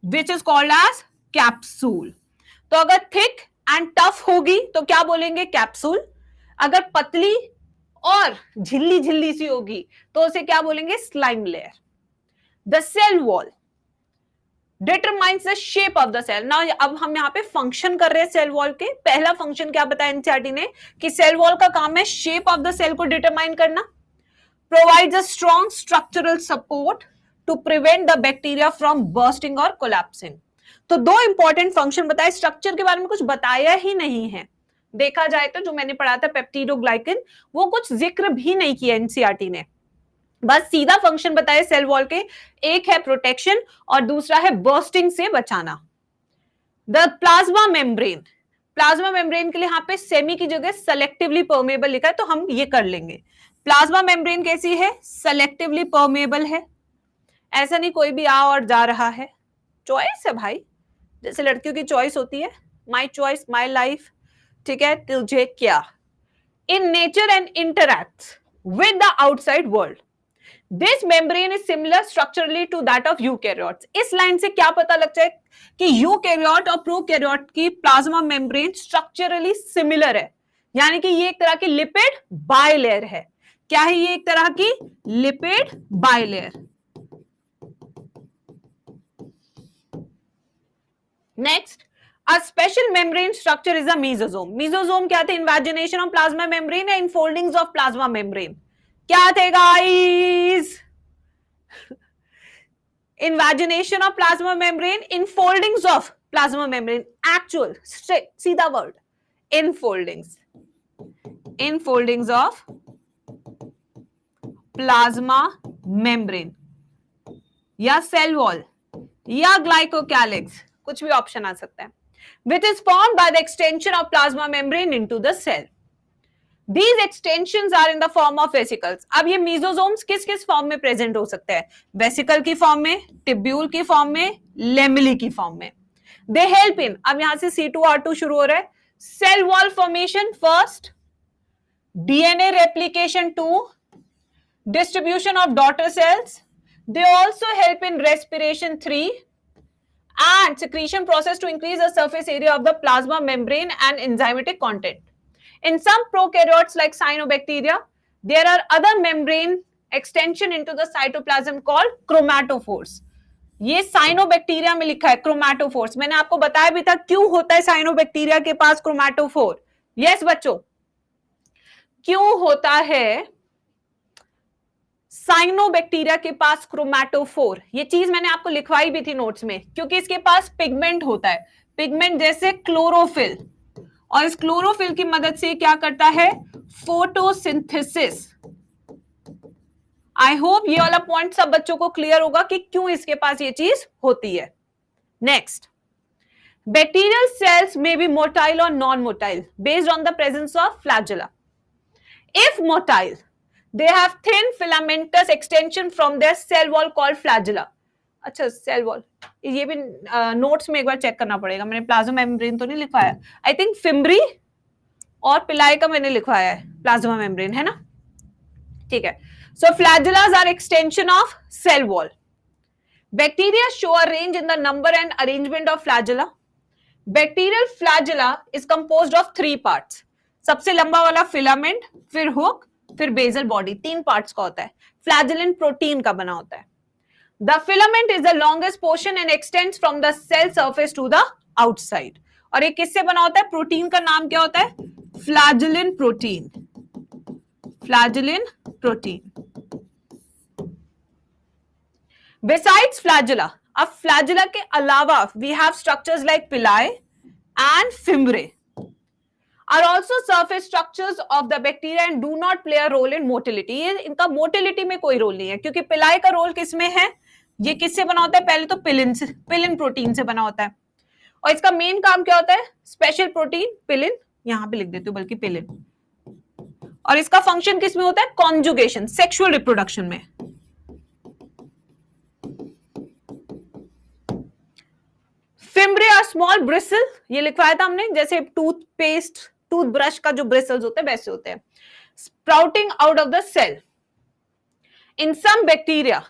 S1: which is called as capsule. तो अगर thick and tough होगी तो क्या बोलेंगे, capsule. अगर पतली और झिल्ली झिल्ली सी होगी तो उसे क्या बोलेंगे, slime layer. The cell wall determines the shape of the cell. ना अब हम यहाँ पे फंक्शन कर रहे हैं सेल वॉल के। पहला फंक्शन क्या बताया एनसीईआरटी ने, कि सेल वॉल का काम है शेप ऑफ द सेल को डिटरमाइन करना। Provides a strong structural support to prevent the bacteria from bursting और कोलैप्सिंग। तो 2 इंपॉर्टेंट फंक्शन बताए, स्ट्रक्चर के बारे में कुछ बताया ही नहीं है। देखा जाए तो जो मैंने पढ़ा था पेप्टिडोग्लाइकन, वो कुछ जिक्र भी नहीं किया एनसीईआरटी ने, बस सीधा फंक्शन बताए सेल वॉल के। एक है प्रोटेक्शन और दूसरा है बर्स्टिंग से बचाना। The plasma membrane, plasma membrane के लिए यहाँ पे सेमी की जगह सेलेक्टिवली परमेबल लिखा है, तो हम ये कर लेंगे। प्लाज्मा मेम्ब्रेन कैसी है, सेलेक्टिवली परमेबल है। ऐसा नहीं कोई भी आ और जा रहा है, चॉइस है भाई, जैसे लड़कियों की चॉइस होती है, माई चॉइस माई लाइफ, ठीक है, तुझे क्या। In nature and interacts with the outside world. This membrane is similar structurally to that of eukaryotes. इस लाइन से क्या पता लगता है कि यूकैरियोट और प्रोकैरियोट की प्लाज्मा मेम्ब्रेन स्ट्रक्चरली सिमिलर है, यानी कि ये एक तरह की लिपिड बाइलेयर है। क्या है ये, एक तरह की lipid bilayer. Next, a special membrane structure is a mesosome. Mesosome क्या थे, invagination of plasma membrane या infoldings of plasma membrane? क्या थे guys? Invagination of plasma membrane, infoldings of plasma membrane. Actual, straight, सीधा word. Infoldings. Infoldings of plasma membrane. या cell wall, या glycocalyx, कुछ भी ऑप्शन आ सकता है, which is formed by the extension of plasma membrane into the cell. These extensions are in the form of vesicles. अब ये mesosomes किस किस फॉर्म में प्रेजेंट हो सकते हैं, वेसिकल की फॉर्म में, टिब्यूल की फॉर्म में, लेमिली की फॉर्म में। They help in, अब यहां से C2R2 शुरू हो रहा है, cell wall formation first, DNA replication 2, distribution of daughter cells. They also help in respiration 3 and secretion process to increase the surface area of the plasma membrane and enzymatic content. In some prokaryotes like cyanobacteria, There are other membrane extension into the cytoplasm called chromatophores. ये cyanobacteria में लिखा है chromatophores. मैंने आपको बताया भी था क्यों होता है साइनोबैक्टीरिया के पास क्रोमैटोफोर. यस बच्चों, क्यों होता है साइनोबैक्टीरिया के पास क्रोमैटोफोर? ये चीज मैंने आपको लिखवाई भी थी नोट्स में. क्योंकि इसके पास पिगमेंट होता है, पिगमेंट जैसे क्लोरोफिल, और इस क्लोरोफिल की मदद से क्या करता है? फोटोसिंथेसिस. आई होप ये वाला पॉइंट सब बच्चों को क्लियर होगा कि क्यों इसके पास ये चीज होती है. Next, bacterial cells may be motile or non-motile based on the presence of flagella. If motile, they have thin filamentous extension from their cell wall called flagella. अच्छा, सेल वॉल ये भी नोट्स में एक बार चेक करना पड़ेगा. मैंने plasma membrane तो नहीं लिखवाया. आई थिंक फिम्ब्री और पिलाई का मैंने लिखवाया है, प्लाज्मा मेम्ब्रेन है ना. ठीक है. So flagellas are extension of cell wall. Bacteria show a range in the number and arrangement of flagella. Bacterial flagella is composed of 3 parts. सबसे लंबा वाला फिलामेंट, फिर हुक, फिर बेसल बॉडी. 3 पार्ट्स का होता है. फ्लैजेलिन प्रोटीन का बना होता है. The filament is the longest portion and extends from the cell surface to the outside. और ये किससे बना होता है? प्रोटीन का नाम क्या होता है? फ्लैजेलिन प्रोटीन. फ्लैजेलिन प्रोटीन. Besides flagella, अब flagella के अलावा we have structures like pili and fimbriae are also surface structures of the bacteria and do not play a role in motility. ये इनका motility में कोई रोल नहीं है, क्योंकि pili का रोल किसमें है? ये किससे बना होता है? पहले तो पिलिन से, पिलिन प्रोटीन से बना होता है. और इसका मेन काम क्या होता है? स्पेशल प्रोटीन पिलिन, यहां पे लिख देती हूं बल्कि पिलिन. और इसका फंक्शन किसमें होता है? कॉन्जुगेशन, सेक्सुअल रिप्रोडक्शन में. फिम्ब्रिया स्मॉल ब्रिसल, ये लिखवाया था हमने, जैसे टूथपेस्ट, टूथब्रश का जो ब्रिसल्स होते हैं वैसे होते हैं. Sprouting out of the cell. In some bacteria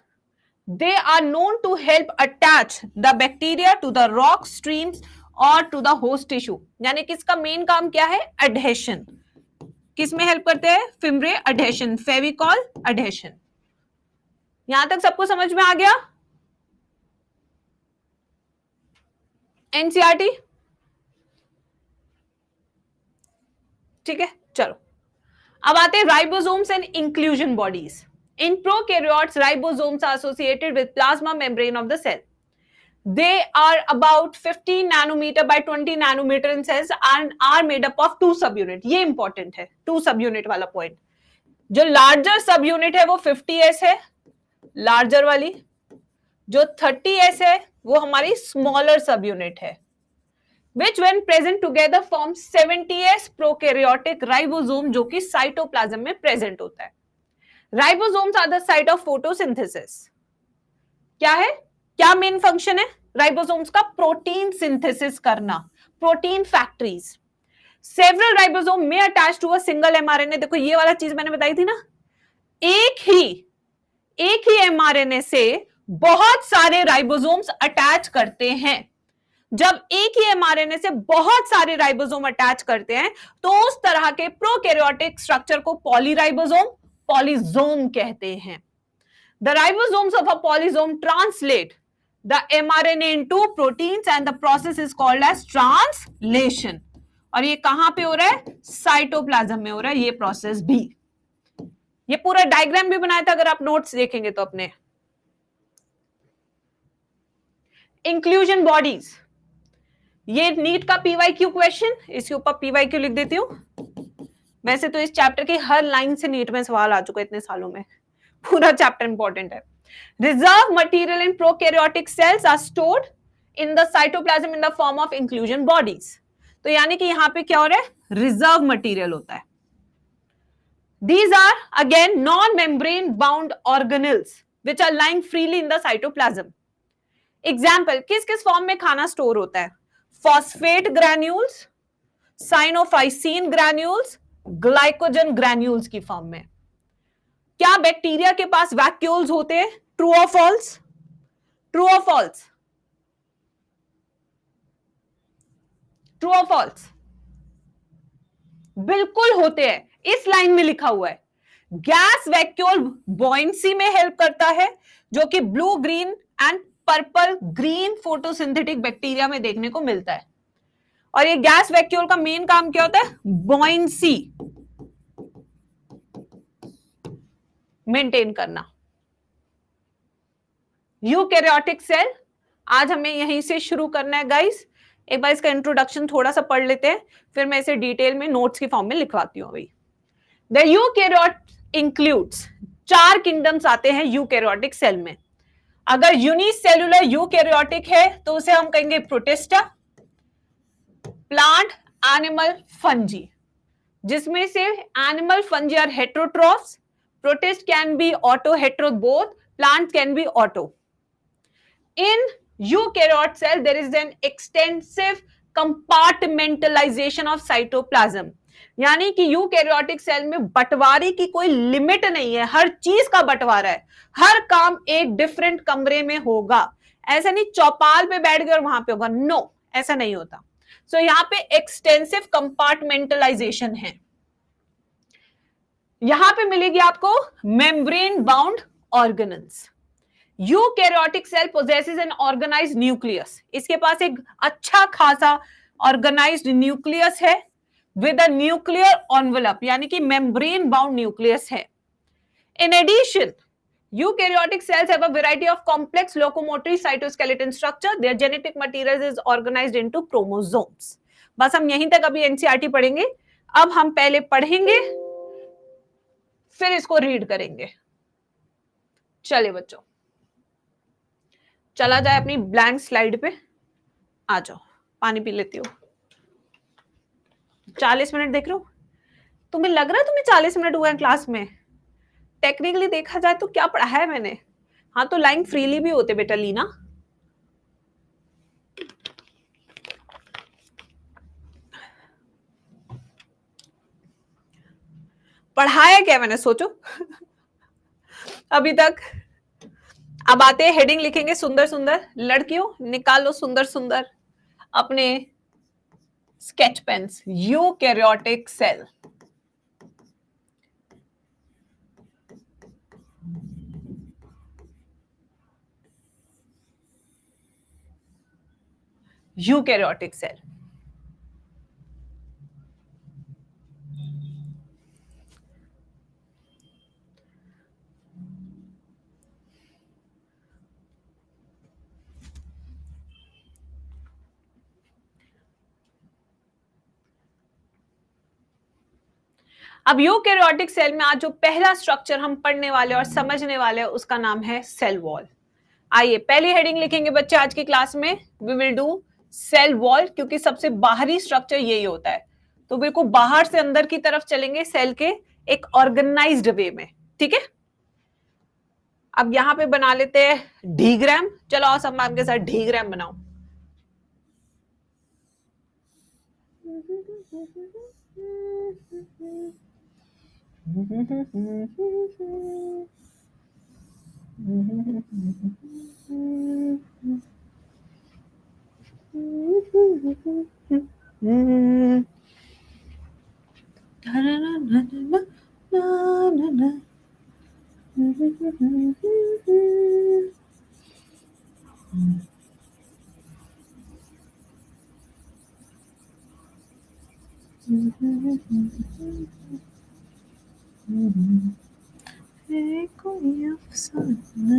S1: they are known to help attach the bacteria to the rock streams और टू द होस्ट टिश्यू. यानी कि इसका मेन काम क्या है? एडहेशन. किसमें हेल्प करते हैं? Fimbriae adhesion, Fevicol adhesion. यहां तक सबको समझ में आ गया? एनसीईआरटी ठीक है. चलो अब आते हैं ribosomes and inclusion bodies. In prokaryotes ribosomes are associated with plasma membrane of the cell. They are about 50 nanometer by 20 nanometer in size and are made up of 2 subunit. ये इंपॉर्टेंट है, 2 subunit वाला point. जो larger subunit है वो 50s है, larger वाली. जो 30s है वो हमारी स्मॉलर सबयूनिट है. Which when present together form 70s prokaryotic ribosome, जो कि साइटोप्लाज्म में प्रेजेंट होता है. Ribosomes are the site of photosynthesis. क्या है? क्या मेन फंक्शन है राइबोसोम्स का? प्रोटीन सिंथेसिस करना, protein factories. Several ribosome may attach to a single mRNA. देखो ये वाला चीज मैंने बताई थी ना, एक ही एमआरएनए से बहुत सारे राइबोसोम्स अटैच करते हैं. जब एक ही एमआरएनए से बहुत सारे राइबोसोम अटैच करते हैं तो उस तरह के प्रोकैरियोटिक स्ट्रक्चर को पॉलीराइबोसोम, पॉलीजोम कहते हैं. The ribosomes of a polysome translate the mRNA into proteins and the process is called as translation. और ये कहां पे हो रहा है? साइटोप्लाज्म में हो रहा है ये प्रोसेस भी. ये पूरा डायग्राम भी बनाया था अगर आप नोट्स देखेंगे तो अपने. इंक्लूजन बॉडीज, ये नीट का पीवाईक्यू क्वेश्चन, इसके ऊपर पीवाईक्यू लिख देती हूं. वैसे तो इस चैप्टर की हर लाइन से नीट में सवाल आ चुका है इतने सालों में, पूरा चैप्टर इंपॉर्टेंट है. Reserve material in prokaryotic cells are stored in the cytoplasm in the form of inclusion bodies. तो यानी कि यहां पे क्या हो रहा है? रिजर्व मटेरियल होता है. These are again non-membrane bound organelles which are lying freely in the cytoplasm. Example, किस किस फॉर्म में खाना स्टोर होता है? Phosphate granules, cyanophycin granules, glycogen granules की फॉर्म में. क्या बैक्टीरिया के पास वैक्यूल्स होते हैं? ट्रू और फॉल्स? ट्रू और फॉल्स? ट्रू और फॉल्स? बिल्कुल होते हैं. इस लाइन में लिखा हुआ है गैस वैक्यूल बॉयंसी में हेल्प करता है, जो कि blue green and purple green photosynthetic bacteria में देखने को मिलता है। और ये गैस वैक्यूल का मेन काम क्या होता है? बॉयंसी मेंटेन करना। यूकैरियोटिक सेल आज हमें यहीं से शुरू करना है गाइस। एक बार इसका इंट्रोडक्शन थोड़ा सा पढ़ लेते हैं, फिर मैं इसे डिटेल में नोट्स की फॉर्म में लिखवाती हूं। अभी द यूकैरियोट इंक्लूड्स, 4 किंगडम्स आते हैं यूकैरियोटिक सेल में। अगर यूनिसेल्युलर यूकैरियोटिक है तो उसे हम कहेंगे प्रोटिस्टा, प्लांट, एनिमल, फंजी, जिसमें से animal, fungi are heterotrophs, protist can be auto hetero both, plant can be auto. In eukaryote cell, there is an extensive compartmentalization of cytoplasm. यानी कि यूकैरियोटिक सेल में बंटवारे की कोई लिमिट नहीं है, हर चीज का बंटवारा है, हर काम एक डिफरेंट कमरे में होगा। ऐसा नहीं चौपाल पे बैठ गए और वहां पे होगा, नो, ऐसा नहीं होता। सो यहाँ पे एक्सटेंसिव कंपार्टमेंटलाइजेशन है। यहां पे मिलेगी आपको membrane bound organelles. Eukaryotic cell possesses an organised nucleus, इसके पास एक अच्छा खासा ऑर्गेनाइज्ड न्यूक्लियस है विद अ न्यूक्लियर एनवेलप, यानी कि मेम्ब्रेन बाउंड न्यूक्लियस है। In addition, eukaryotic cells have a variety of complex locomotory cytoskeleton structure. Their genetic material is organized into chromosomes. बस हम यहीं तक अभी एनसीईआरटी पढ़ेंगे। अब हम पहले पढ़ेंगे फिर इसको रीड करेंगे। चलिए बच्चों, चला जाए अपनी ब्लैंक स्लाइड पे। आ जाओ, पानी पी लेती हो। 40 मिनट देख रहे हो? तुम्हें लग रहा है तुम्हें 40 मिनट हुए हैं क्लास में? टेक्निकली देखा जाए तो क्या पढ़ा है मैंने? हाँ तो लाइन फ्रीली भी होते बेटा लीना। पढ़ाया क्या मैंने, सोचो। अभी तक। अब आते हैं हेडिंग लिखेंगे सुंदर सुंदर। लड़कियों निकालो सुंदर सुंदर अपने sketch pens. Eukaryotic cell, eukaryotic cell. अब यूकैरियोटिक सेल में आज जो पहला स्ट्रक्चर हम पढ़ने वाले और समझने वाले हैं उसका नाम है सेल वॉल। आइए पहली हेडिंग लिखेंगे बच्चे आज की क्लास में। We will do cell wall, क्योंकि सबसे बाहरी स्ट्रक्चर यही होता है, तो बिल्कुल बाहर से अंदर की तरफ चलेंगे सेल के एक ऑर्गेनाइज्ड वे में। ठीक है, अब यहां पे बना लेते हैं डीग्राम। चलो आओ सब मैम के साथ डीग्राम बनाओ। कोई अफसाना।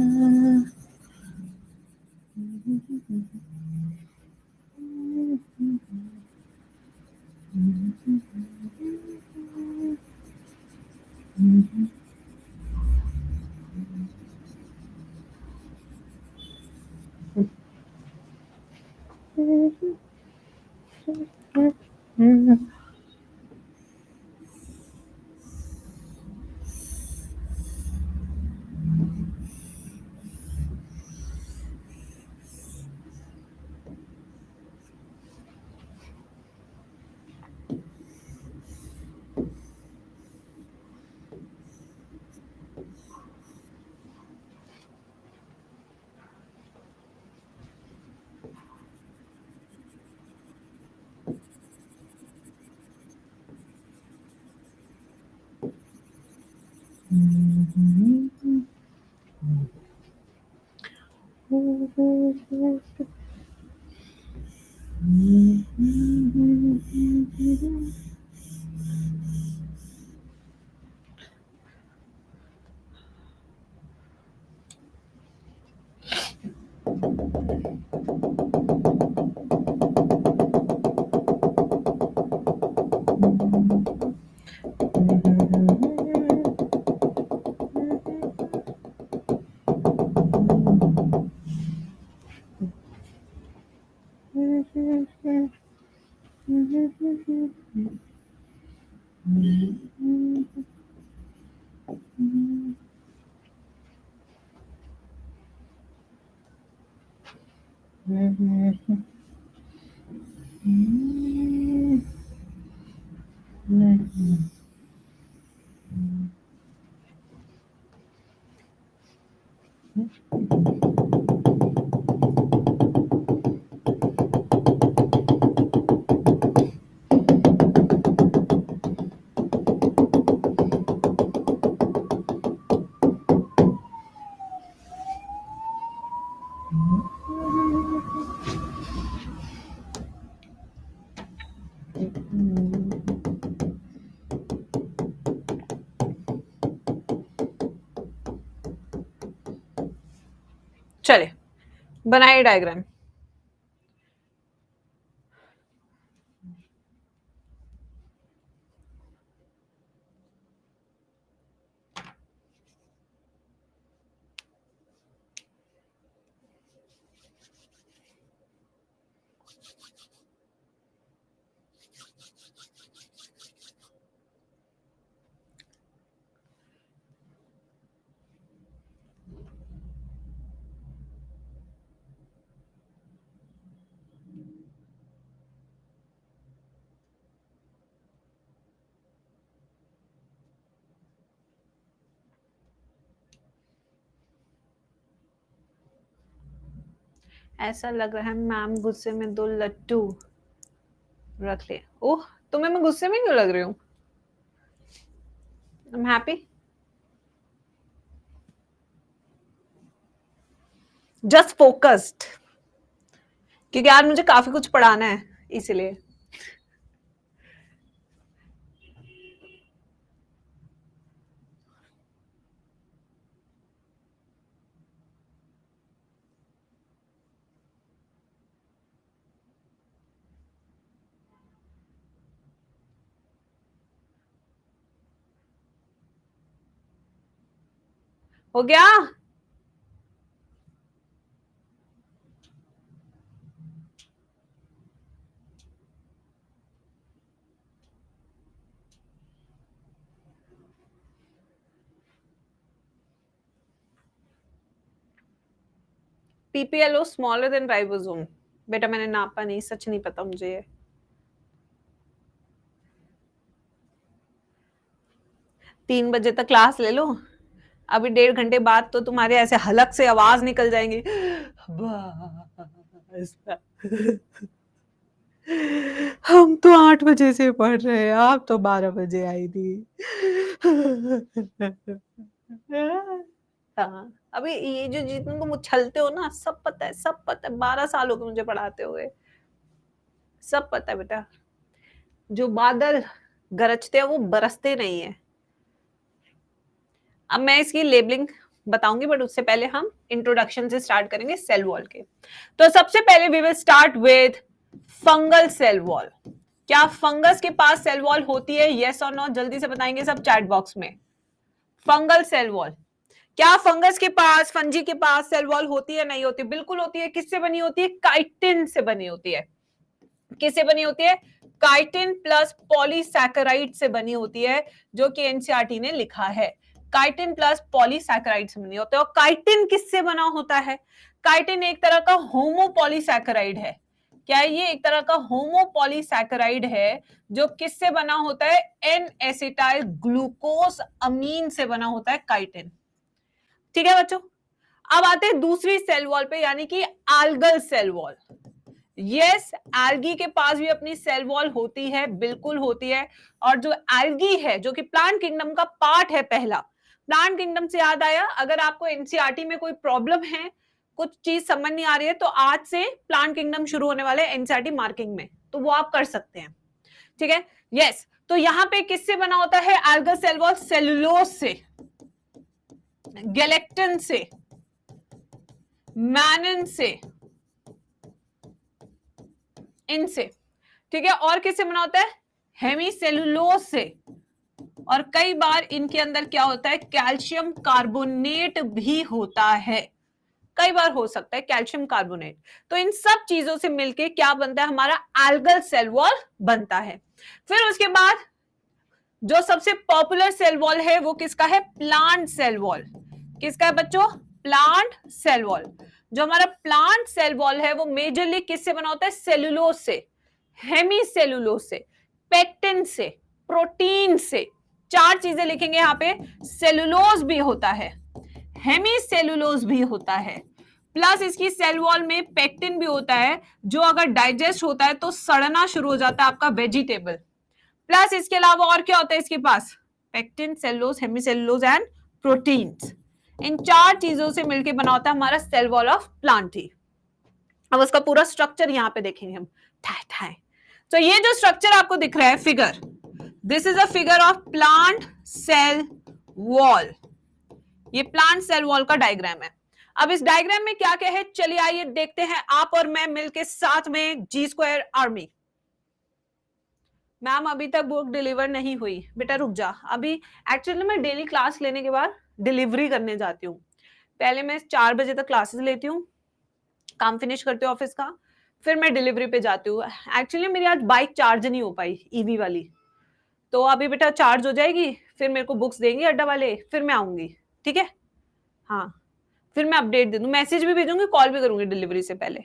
S1: चले बनाइए डायग्राम। ऐसा लग रहा है मैम गुस्से में 2 लट्टू रख ले। ओह, तुम्हें मैं गुस्से में क्यों लग रही हूँ? I am happy, just focused, क्योंकि आज मुझे काफी कुछ पढ़ाना है इसीलिए। हो गया? PPLO smaller than ribosome. बेटा मैंने नापा नहीं, सच नहीं पता मुझे ये। 3 बजे तक क्लास ले लो, अभी 1.5 घंटे बाद तो तुम्हारे ऐसे हलक से आवाज निकल जाएंगी। हम तो 8 बजे से पढ़ रहे हैं, आप तो 12 बजे आई थी। हाँ, अभी ये जो जितने तुम उछलते हो ना, सब पता है, सब पता है। 12 साल हो गए मुझे पढ़ाते हुए, सब पता है बेटा। जो बादल गरजते हैं वो बरसते नहीं है। अब मैं इसकी लेबलिंग बताऊंगी, बट उससे पहले हम इंट्रोडक्शन से स्टार्ट करेंगे सेल वॉल के। तो सबसे पहले we will start with fungal cell wall. क्या फंगस के पास सेल वॉल होती है? यस और नो जल्दी से बताएंगे सब चैट बॉक्स में। फंगल सेल वॉल, क्या फंगस के पास, फंजी के पास सेल वॉल होती है? नहीं होती, बिल्कुल होती है। किससे बनी होती है? काइटिन से बनी होती है। किससे बनी होती है? काइटिन प्लस पॉलीसैकेराइड से बनी होती है, जो कि एनसीईआरटी ने लिखा है। काइटिन प्लस पॉलीसैकेराइड से बनी होती है। और काइटिन किससे बना होता है? काइटिन एक तरह का होमोपॉलीसैकेराइड है। क्या है ये? एक तरह का होमोपॉलीसैकेराइड है, जो किससे बना होता है? एन एसिटाइल ग्लूकोज अमीन से बना होता है काइटिन। ठीक है बच्चों, अब आते हैं दूसरी सेल वॉल पे, यानी कि आल्गल सेल वॉल। यस, एल्गी के पास भी अपनी सेल वॉल होती है, बिल्कुल होती है। और जो एल्गी है, जो कि प्लांट किंगडम का पार्ट है पहला, प्लांट किंगडम से याद आया, अगर आपको एनसीईआरटी में कोई प्रॉब्लम है, कुछ चीज समझ नहीं आ रही है, तो आज से प्लांट किंगडम शुरू होने वाले एनसीईआरटी मार्किंग में, तो वो आप कर सकते हैं, ठीक है। यस, तो यहां पे किससे बना होता है एल्गर सेल वॉल? सेलुलोज से, गैलेक्टिन से, मैनिन से, इनसे, ठीक है। और किससे बना होता है? हेमीसेलुलोज से। और कई बार इनके अंदर क्या होता है? कैल्शियम कार्बोनेट भी होता है, कई बार हो सकता है कैल्शियम कार्बोनेट। तो इन सब चीजों से मिलके क्या बनता है? हमारा एल्गल सेल वॉल बनता है। फिर उसके बाद जो सबसे पॉपुलर सेल वॉल है वो किसका है? Plant cell wall. किसका है बच्चों? Plant cell wall. जो हमारा प्लांट सेल वॉल है वो मेजरली किससे बना होता है? सेलुलोज से, हेमीसेलुलोज से, पेक्टिन से, प्रोटीन से। चार चीजें लिखेंगे यहां पे। सेलुलोज भी होता है, हेमीसेलुलोज भी होता है, प्लस इसकी सेल वॉल में पेक्टिन भी होता है, जो अगर डाइजेस्ट होता है तो सड़ना शुरू हो जाता है आपका वेजिटेबल। प्लस इसके अलावा और क्या होता है इसके पास? Pectin, cellulose, hemicellulose and proteins. इन चार चीजों से मिलकर बना होता है हमारा सेल वॉल ऑफ प्लांट ही। अब उसका पूरा स्ट्रक्चर यहां पे देखेंगे हम। तो ये जो स्ट्रक्चर आपको दिख रहा है figure, this is a figure of plant cell wall. ये प्लांट सेल वॉल का डायग्राम है। अब इस डायग्राम में क्या क्या है, चलिए आइए देखते हैं, आप और मैं मिलके साथ में जी स्क्वायर आर्मी। मैम अभी तक बुक डिलीवर नहीं हुई, बेटा रुक जा। अभी एक्चुअली मैं डेली क्लास लेने के बाद डिलीवरी करने जाती हूँ। पहले मैं 4 बजे तक क्लासेस लेती हूँ, काम फिनिश करती हूँ ऑफिस का, फिर मैं डिलीवरी पे जाती हूँ। एक्चुअली मेरी आज बाइक चार्ज नहीं हो पाई, ईवी वाली, तो अभी बेटा चार्ज हो जाएगी, फिर मेरे को बुक्स देंगे अड्डा वाले, फिर मैं आऊंगी, ठीक है। हाँ, फिर मैं अपडेट दे दूं, मैसेज भी भेजूंगी, कॉल भी करूंगी डिलीवरी से पहले।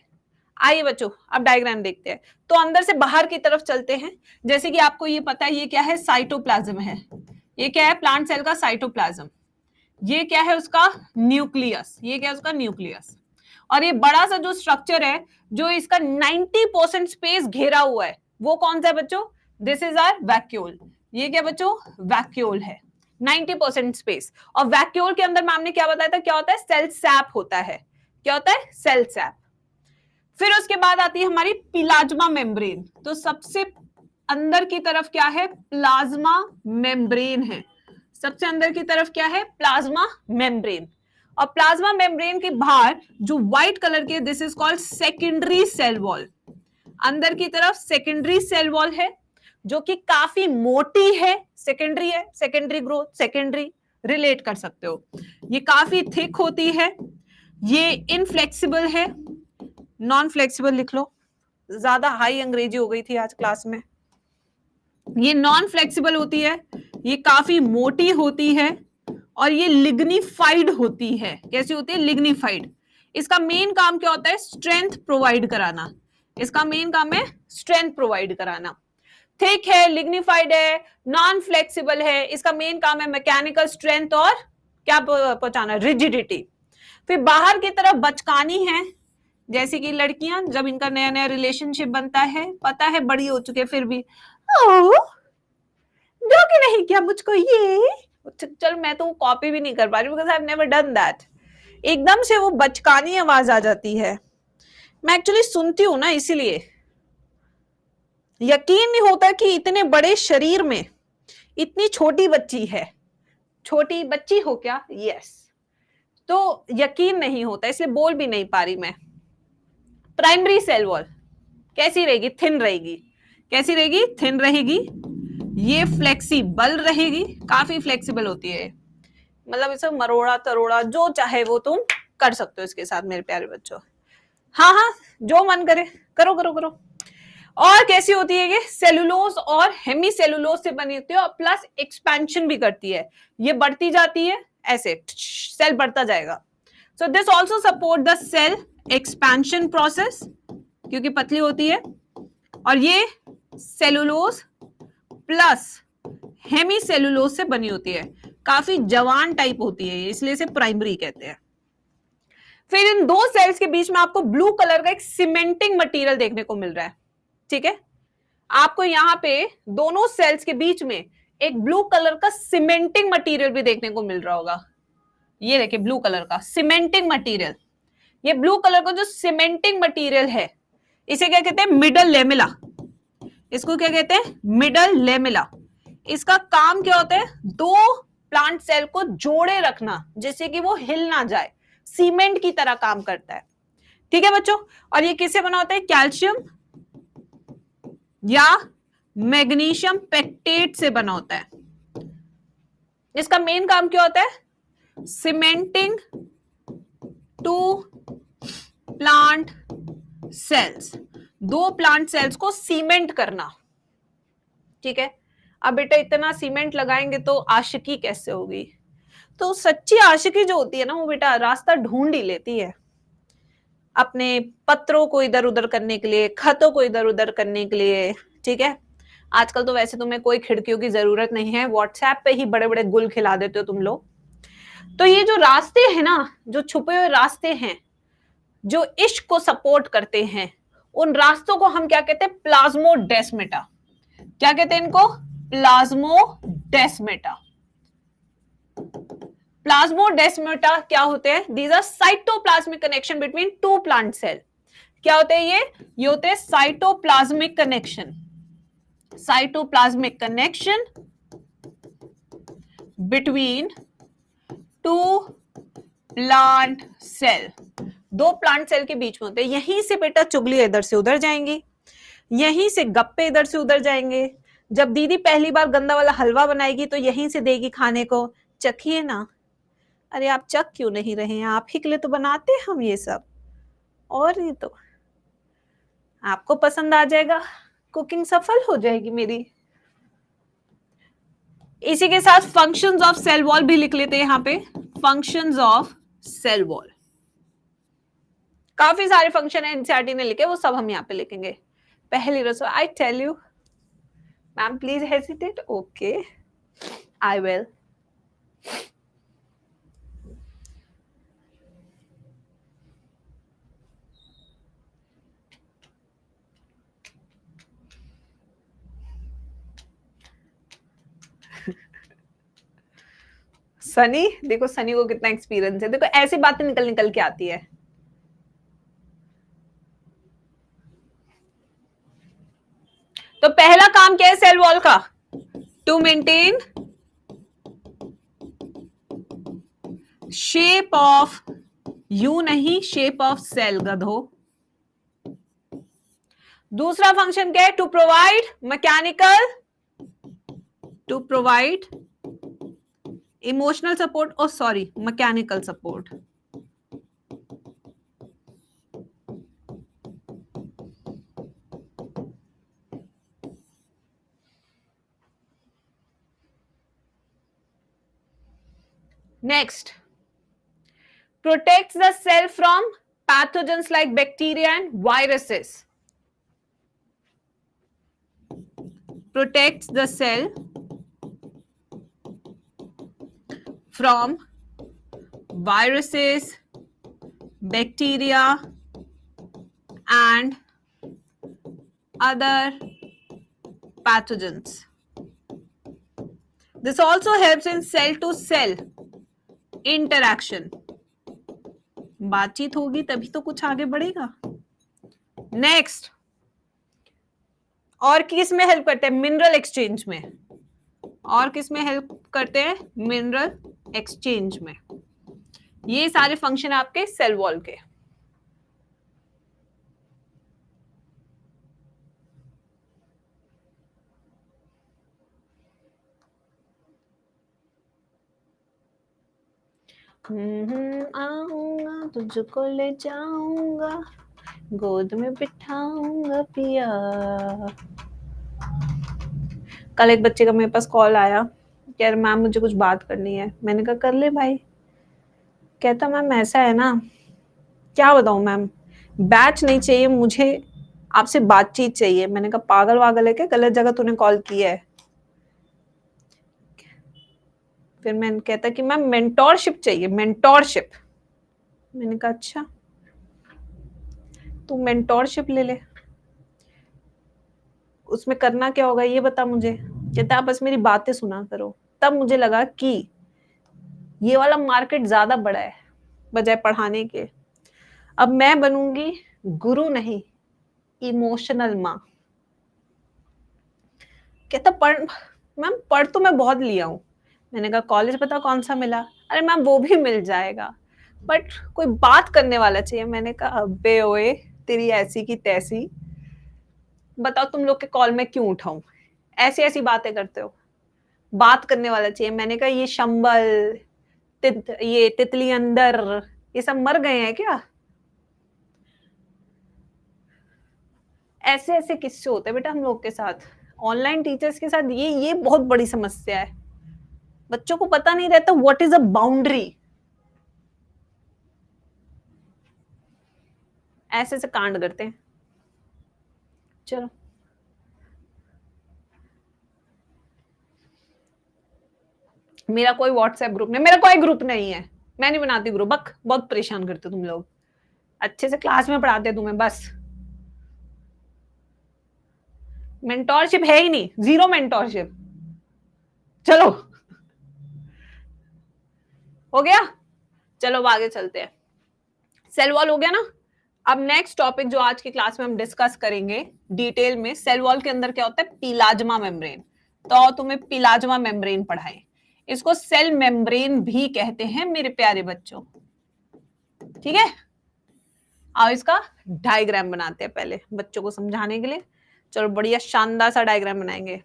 S1: आइए बच्चों, अब डायग्राम देखते हैं। तो अंदर से बाहर की तरफ चलते हैं। जैसे कि आपको ये पता है ये क्या है? साइटोप्लाज्म है। ये क्या है? प्लांट सेल का साइटोप्लाज्म। ये क्या है? उसका न्यूक्लियस। ये क्या है? उसका न्यूक्लियस। और ये बड़ा सा जो स्ट्रक्चर है, जो इसका 90% स्पेस घेरा हुआ है, वो कौन सा है बच्चों? This is our vacuole. ये क्या बच्चों? वैक्यूल है, 90% स्पेस। और वैक्यूल के अंदर मैम ने क्या बताया था? क्या होता है? सेल सैप होता है। क्या होता है? Cell sap. फिर उसके बाद आती है हमारी प्लाज्मा मेम्ब्रेन। तो सबसे अंदर की तरफ क्या है? प्लाज्मा मेम्ब्रेन है। सबसे अंदर की तरफ क्या है? Plasma membrane. और प्लाज्मा मेम्ब्रेन के बाहर जो व्हाइट कलर के, this is called secondary cell wall. अंदर की तरफ सेकेंडरी सेल वॉल है, जो कि काफी मोटी है। सेकेंडरी है, सेकेंडरी ग्रोथ, सेकेंडरी रिलेट कर सकते हो। ये काफी थिक होती है, ये इनफ्लेक्सिबल है, नॉन फ्लेक्सिबल लिख लो, ज्यादा हाई अंग्रेजी हो गई थी आज क्लास में। ये नॉन फ्लेक्सिबल होती है, ये काफी मोटी होती है, और ये लिग्निफाइड होती है। कैसी होती है? लिग्निफाइड। इसका मेन काम क्या होता है? स्ट्रेंथ प्रोवाइड कराना। इसका मेन काम है स्ट्रेंथ प्रोवाइड कराना। थिक है, लिग्निफाइड है, नॉन फ्लेक्सिबल है, इसका मेन काम है मैकेनिकल स्ट्रेंथ और क्या पहुंचाना? रिजिडिटी। फिर बाहर की तरफ बचकानी है, जैसे कि लड़कियां जब इनका नया नया रिलेशनशिप बनता है, पता है बड़ी हो चुके फिर भी दोगे नहीं क्या मुझको ये? चल मैं तो कॉपी भी नहीं कर पा रही, because I have never done that. एकदम से वो बचकानी आवाज आ जाती है, मैं एक्चुअली सुनती हूं ना, इसीलिए यकीन नहीं होता कि इतने बड़े शरीर में इतनी छोटी बच्ची है। छोटी बच्ची हो क्या? यस। तो यकीन नहीं होता, इसलिए बोल भी नहीं पा रही मैं। प्राइमरी सेल वॉल कैसी रहेगी? थिन रहेगी। कैसी रहेगी? थिन रहेगी। ये फ्लेक्सिबल रहेगी, काफी फ्लेक्सिबल होती है, मतलब इसे मरोड़ा तरोड़ा जो चाहे वो तुम कर सकते हो इसके साथ मेरे प्यारे बच्चों। हाँ हाँ, जो मन करे करो करो करो। और कैसी होती है ये? सेलुलोज और हेमी सेलुलोज से बनी होती है, और प्लस एक्सपेंशन भी करती है। ये बढ़ती जाती है, ऐसे सेल बढ़ता जाएगा। So this also support the cell expansion process, क्योंकि पतली होती है। और ये सेलुलोज प्लस हेमी सेलुलोज से बनी होती है, काफी जवान टाइप होती है, इसलिए इसे प्राइमरी कहते हैं। फिर इन दो सेल्स के बीच में आपको ब्लू कलर का एक सीमेंटिंग मटेरियल देखने को मिल रहा है, ठीक है। आपको यहां पे दोनों सेल्स के बीच में एक ब्लू कलर का सीमेंटिंग मटेरियल भी देखने को मिल रहा होगा। ये देखिए ब्लू कलर का सीमेंटिंग मटेरियल, ये ब्लू कलर का जो सीमेंटिंग मटेरियल है इसे क्या कहते हैं? Middle lamella. इसको क्या कहते हैं? Middle lamella. इसका काम क्या होता है? दो प्लांट सेल को जोड़े रखना जिससे कि वो हिल ना जाए, सीमेंट की तरह काम करता है। ठीक है बच्चों, और ये किससे बना होता है? कैल्शियम या मैग्नीशियम पेक्टेट से बना होता है। इसका मेन काम क्या होता है? सीमेंटिंग टू प्लांट सेल्स, दो प्लांट सेल्स को सीमेंट करना। ठीक है, अब बेटा इतना सीमेंट लगाएंगे तो आशिकी कैसे होगी? तो सच्ची आशिकी जो होती है ना, वो बेटा रास्ता ढूंढ ही लेती है अपने पत्रों को इधर उधर करने के लिए, खतों को इधर उधर करने के लिए। ठीक है, आजकल तो वैसे तुम्हें कोई खिड़कियों की जरूरत नहीं है, व्हाट्सएप पे ही बड़े बड़े गुल खिला देते हो तुम लोग। तो ये जो रास्ते हैं ना, जो छुपे हुए रास्ते हैं जो इश्क को सपोर्ट करते हैं, उन रास्तों को हम क्या कहते हैं? प्लाज्मोडेस्मेटा। क्या कहते हैं इनको? प्लाज्मोडेस्मेटा। प्लाज्मोडेस्मेटा क्या होते हैं? These are cytoplasmic connection between two plant cell. क्या होते हैं ये होते हैं cytoplasmic connection. Cytoplasmic connection between two plant cell, दो प्लांट सेल के बीच में होते हैं। यहीं से बेटा चुगली इधर से उधर जाएंगी, यहीं से गप्पे इधर से उधर जाएंगे। जब दीदी पहली बार गंदा वाला हलवा बनाएगी तो यहीं से देगी खाने को, चखिए ना। अरे आप चख क्यों नहीं रहे हैं? आप ही के लिए तो बनाते हैं हम ये सब, और ये तो आपको पसंद आ जाएगा, कुकिंग सफल हो जाएगी मेरी। इसी के साथ फंक्शंस ऑफ सेल वॉल भी लिख लेते हैं यहाँ पे। फंक्शंस ऑफ सेल वॉल, काफी सारे फंक्शन है एनसीईआरटी ने लिखे, वो सब हम यहाँ पे लिखेंगे। पहली रसोई, I tell you ma'am please hesitate, okay I will. Sunny, देखो सनी को कितना एक्सपीरियंस है, देखो ऐसी बातें निकल निकल के आती है। तो पहला काम क्या है सेल वॉल का? To maintain shape of, you नहीं, शेप ऑफ सेल गधो। दूसरा फंक्शन क्या है? To provide mechanical, to provide emotional support, और sorry mechanical support. Next, protects the cell from pathogens like bacteria and viruses. Protects the cell from viruses, bacteria and other pathogens. This also helps in cell to cell interaction. बातचीत होगी तभी तो कुछ आगे बढ़ेगा। Next, और किस में हेल्प करते हैं? मिनरल एक्सचेंज में। और किस में हेल्प करते हैं? मिनरल एक्सचेंज में। ये सारे फंक्शन आपके सेल वॉल के। आऊंगा तुझको ले जाऊंगा, गोद में बिठाऊंगा पिया। कल एक बच्चे का मेरे पास कॉल आया, कह रहा मैम मुझे कुछ बात करनी है। मैंने कहा कर ले भाई। कहता मैम ऐसा है ना, क्या बताऊं मैम, बैच नहीं चाहिए मुझे, आपसे बातचीत चाहिए। मैंने कहा पागल वागल है क्या, गलत जगह तूने कॉल किया है। फिर मैंने कहता कि मैम मेंटोरशिप चाहिए, मेंटोरशिप। मैंने कहा अच्छा तू मेंटोरशिप ले ले, उसमें करना क्या होगा ये बता मुझे। कहता आप बस मेरी बातें सुना करो। तब मुझे लगा कि ये वाला मार्केट ज्यादा बड़ा है बजाय पढ़ाने के। अब मैं बनूंगी गुरु नहीं, इमोशनल माँ। कहता पढ़ मैम, पढ़ तो मैं बहुत लिया हूँ। मैंने कहा कॉलेज पता कौन सा मिला? अरे मैम वो भी मिल जाएगा, बट कोई बात करने वाला चाहिए। मैंने कहा अबे ओए, तेरी ऐसी की तैसी, बताओ तुम लोग के कॉल में क्यों उठाऊं? ऐसी ऐसी बातें करते हो, बात करने वाला चाहिए। मैंने कहा ये शंबल, ये तितली अंदर, ये सब मर गए हैं क्या? ऐसे ऐसे किस्से होते हैं बेटा हम लोग के साथ, ऑनलाइन टीचर्स के साथ। ये बहुत बड़ी समस्या है। बच्चों को पता नहीं रहता व्हाट इज अ बाउंड्री। ऐसे ऐसे कांड करते हैं। चलो, मेरा कोई व्हाट्सएप ग्रुप नहीं, मेरा कोई ग्रुप नहीं है। मैं नहीं बनाती ग्रुप, बक बहुत परेशान करते हो तुम लोग। अच्छे से क्लास में पढ़ाते तुम्हें बस। मेंटोरशिप है ही नहीं, जीरो मेंटोरशिप। चलो, हो गया? चलो अब आगे चलते हैं। सेल वॉल हो गया ना। अब नेक्स्ट टॉपिक जो आज की क्लास में हम डिस्कस करेंगे डिटेल में, सेल वॉल के अंदर क्या होता है, पिलाज्मा मेम्ब्रेन। तो तुम्हें पिलाज्मा मेम्ब्रेन पढ़ाए। इसको सेल मेम्ब्रेन भी कहते हैं मेरे प्यारे बच्चों, ठीक है? आओ इसका डायग्राम बनाते हैं पहले बच्चों को समझाने के लिए। चलो बढ़िया शानदार सा डायग्राम बनाएंगे।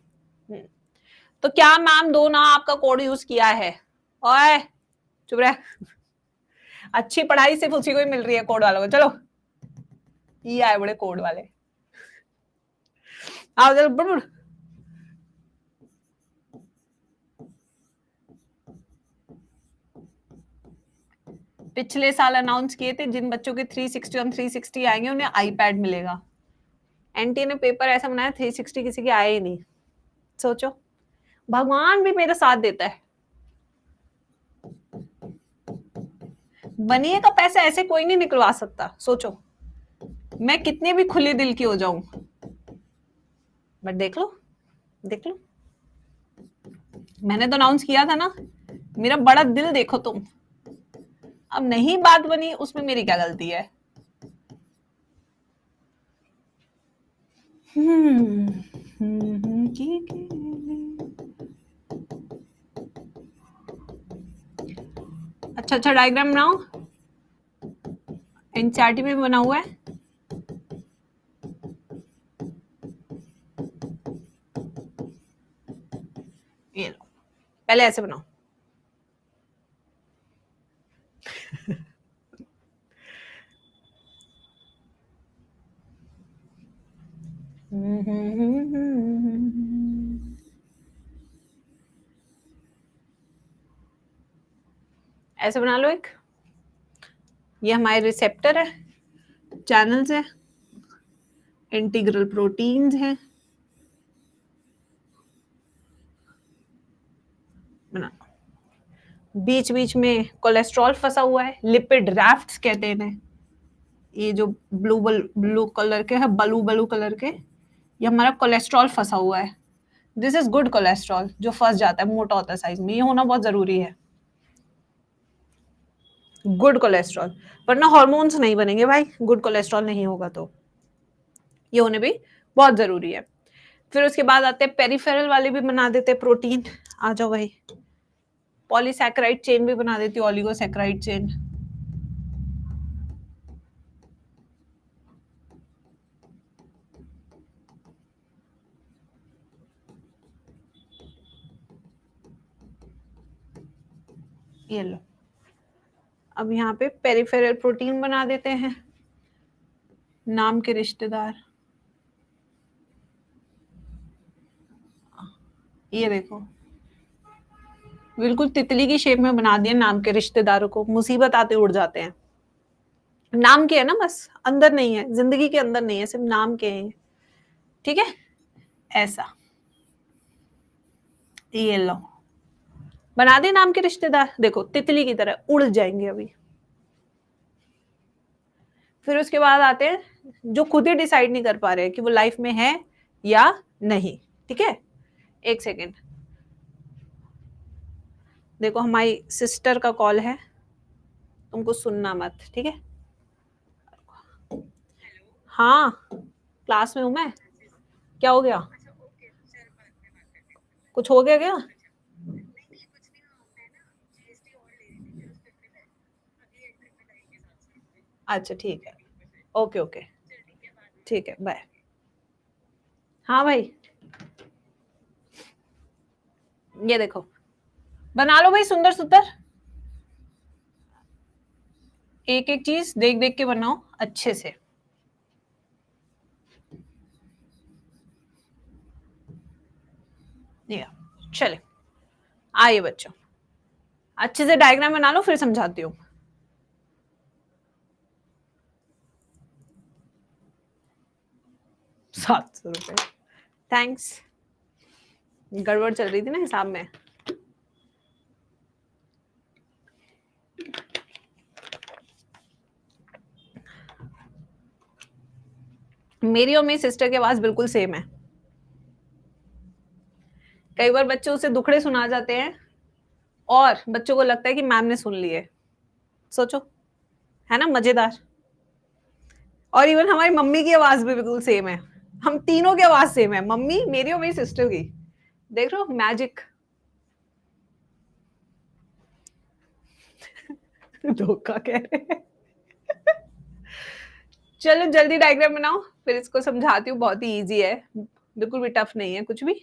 S1: तो क्या मैम दो ना आपका कोड यूज किया है? ओए चुप रह। अच्छी पढ़ाई सिर्फ उसी को ही मिल रही है, कोड वालों को। चलो, ये आए बड़े कोड वाले। आओ चलो बुड़। पिछले साल अनाउंस किए थे जिन बच्चों के 360 और 360 आएंगे उन्हें आईपैड मिलेगा। एनटी ने पेपर ऐसा बनाया 360 किसी के आए ही नहीं। सोचो, भगवान भी मेरा साथ देता है। बनिए का पैसा ऐसे कोई नहीं निकलवा सकता। सोचो, मैं कितने भी खुले दिल की हो जाऊं, बट देख लो, देख लो, मैंने तो अनाउंस किया था ना। मेरा बड़ा दिल देखो तुम। अब नहीं बात बनी, उसमें मेरी क्या गलती है? अच्छा अच्छा डायग्राम बनाओ, एनसीईआरटी में बना हुआ है। ये लो, पहले ऐसे बनाओ। ऐसे बना लो एक। ये हमारे रिसेप्टर है, चैनल्स है, इंटीग्रल प्रोटीन्स हैं। बना, बीच बीच में कोलेस्ट्रॉल फंसा हुआ है, लिपिड राफ्ट्स कहते हैं इन्हें। ये जो ब्लू कलर के है, ब्लू कलर के, ये हमारा कोलेस्ट्रॉल फंसा हुआ है। दिस इज गुड कोलेस्ट्रॉल, जो फंस जाता है, मोटा होता है साइज में। ये होना बहुत जरूरी है, गुड कोलेस्ट्रॉल, वरना हॉर्मोन्स नहीं बनेंगे भाई। गुड कोलेस्ट्रॉल नहीं होगा तो ये होने भी बहुत जरूरी है। फिर उसके बाद आते हैं पेरिफेरल वाले भी बना देते हैं प्रोटीन। आ जाओ भाई, पॉलीसैकेराइड चेन भी बना देती है, ओलिगोसैकेराइड चेन। ये लो, अब यहाँ पे पेरिफेरल प्रोटीन बना देते हैं, नाम के रिश्तेदार। ये देखो, बिल्कुल तितली की शेप में बना दिया नाम के रिश्तेदारों को। मुसीबत आते उड़ जाते हैं। नाम के है ना, बस अंदर नहीं है, जिंदगी के अंदर नहीं है, सिर्फ नाम के हैं। ठीक है, ऐसा। ये लो, बना दे नाम के रिश्तेदार। देखो तितली की तरह उड़ जाएंगे अभी। फिर उसके बाद आते हैं जो खुद ही डिसाइड नहीं कर पा रहे कि वो लाइफ में है या नहीं। ठीक है, एक सेकेंड, देखो हमारी सिस्टर का कॉल है, तुमको सुनना मत, ठीक है? हाँ, क्लास में हूँ मैं। क्या हो गया? कुछ हो गया क्या? अच्छा ठीक है, ओके ओके, ठीक है, बाय। हाँ भाई, ये देखो, बना लो भाई सुंदर सुंदर, एक एक चीज देख देख के बनाओ अच्छे से। ये चले, आइए बच्चों, अच्छे से डायग्राम बना लो, फिर समझाती हूँ। ₹700, थैंक्स। गड़बड़ चल रही थी ना हिसाब में। मेरी और मेरी सिस्टर की आवाज बिल्कुल सेम है। कई बार बच्चे उसे दुखड़े सुना जाते हैं और बच्चों को लगता है कि मैम ने सुन लिए। सोचो, है ना मजेदार? और इवन हमारी मम्मी की आवाज भी बिल्कुल सेम है, हम तीनों की आवाज सेम है, मम्मी मेरी और मेरी सिस्टर की। देख रहे हो मैजिक? धोखा कह रहे हैं। चलो जल्दी डायग्राम बनाओ, फिर इसको समझाती हूँ, बहुत ही इजी है, बिल्कुल भी टफ नहीं है कुछ भी।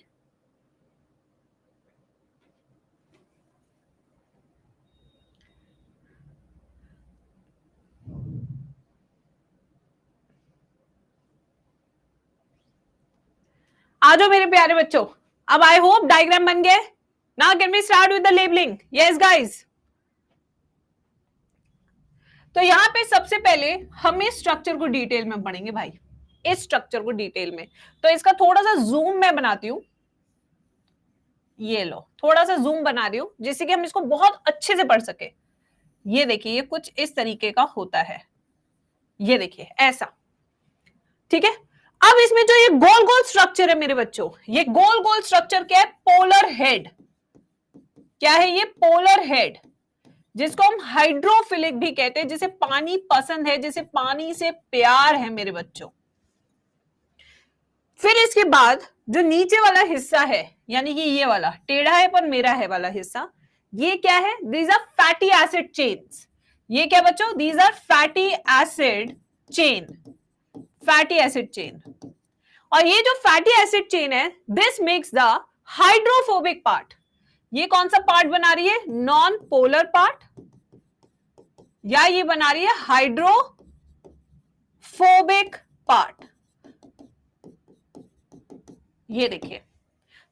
S1: आ जाओ मेरे प्यारे बच्चों, अब आई होप डायग्राम बन गए। Now can we start with the labelling? Yes guys. तो यहाँ पे सबसे पहले हम इस स्ट्रक्चर को डिटेल में पढ़ेंगे भाई, इस स्ट्रक्चर को डिटेल में। तो इसका थोड़ा सा जूम मैं बनाती हूँ, ये लो थोड़ा सा जूम बना रही हूं जिससे कि हम इसको बहुत अच्छे से पढ़ सके। ये देखिए, ये कुछ इस तरीके का होता है, ये देखिए ऐसा, ठीक है? अब इसमें जो ये गोल गोल स्ट्रक्चर है मेरे बच्चों, ये गोल गोल स्ट्रक्चर क्या है? Polar head. क्या है ये? पोलर हेड, जिसको हम हाइड्रोफिलिक भी कहते हैं, जिसे पानी पसंद है, जिसे पानी से प्यार है मेरे बच्चों। फिर इसके बाद जो नीचे वाला हिस्सा है, यानी कि ये वाला टेढ़ा है पर मेरा है वाला हिस्सा, ये क्या है? These are fatty acid chains. ये क्या बच्चों? These are fatty acid chain, fatty acid chain. और ये जो फैटी एसिड चेन है, this makes the hydrophobic part. ये कौन सा पार्ट बना रही है? नॉन पोलर पार्ट, या ये बना रही है हाइड्रोफोबिक पार्ट। ये देखिए,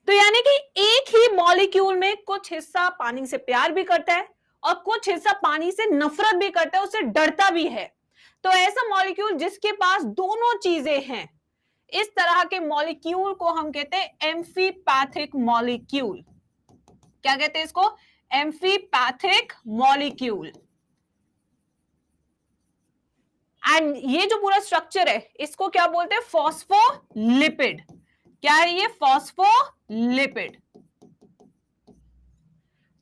S1: तो यानी कि एक ही मॉलिक्यूल में कुछ हिस्सा पानी से प्यार भी करता है और कुछ हिस्सा पानी से नफरत भी करता है, उससे डरता भी है। तो ऐसा मॉलिक्यूल जिसके पास दोनों चीजें हैं, इस तरह के मॉलिक्यूल को हम कहते हैं एम्फीपैथिक मॉलिक्यूल। क्या कहते हैं इसको? Amphipathic molecule. एंड ये जो पूरा स्ट्रक्चर है, इसको क्या बोलते हैं? फॉस्फोलिपिड। क्या है ये? फॉस्फोलिपिड।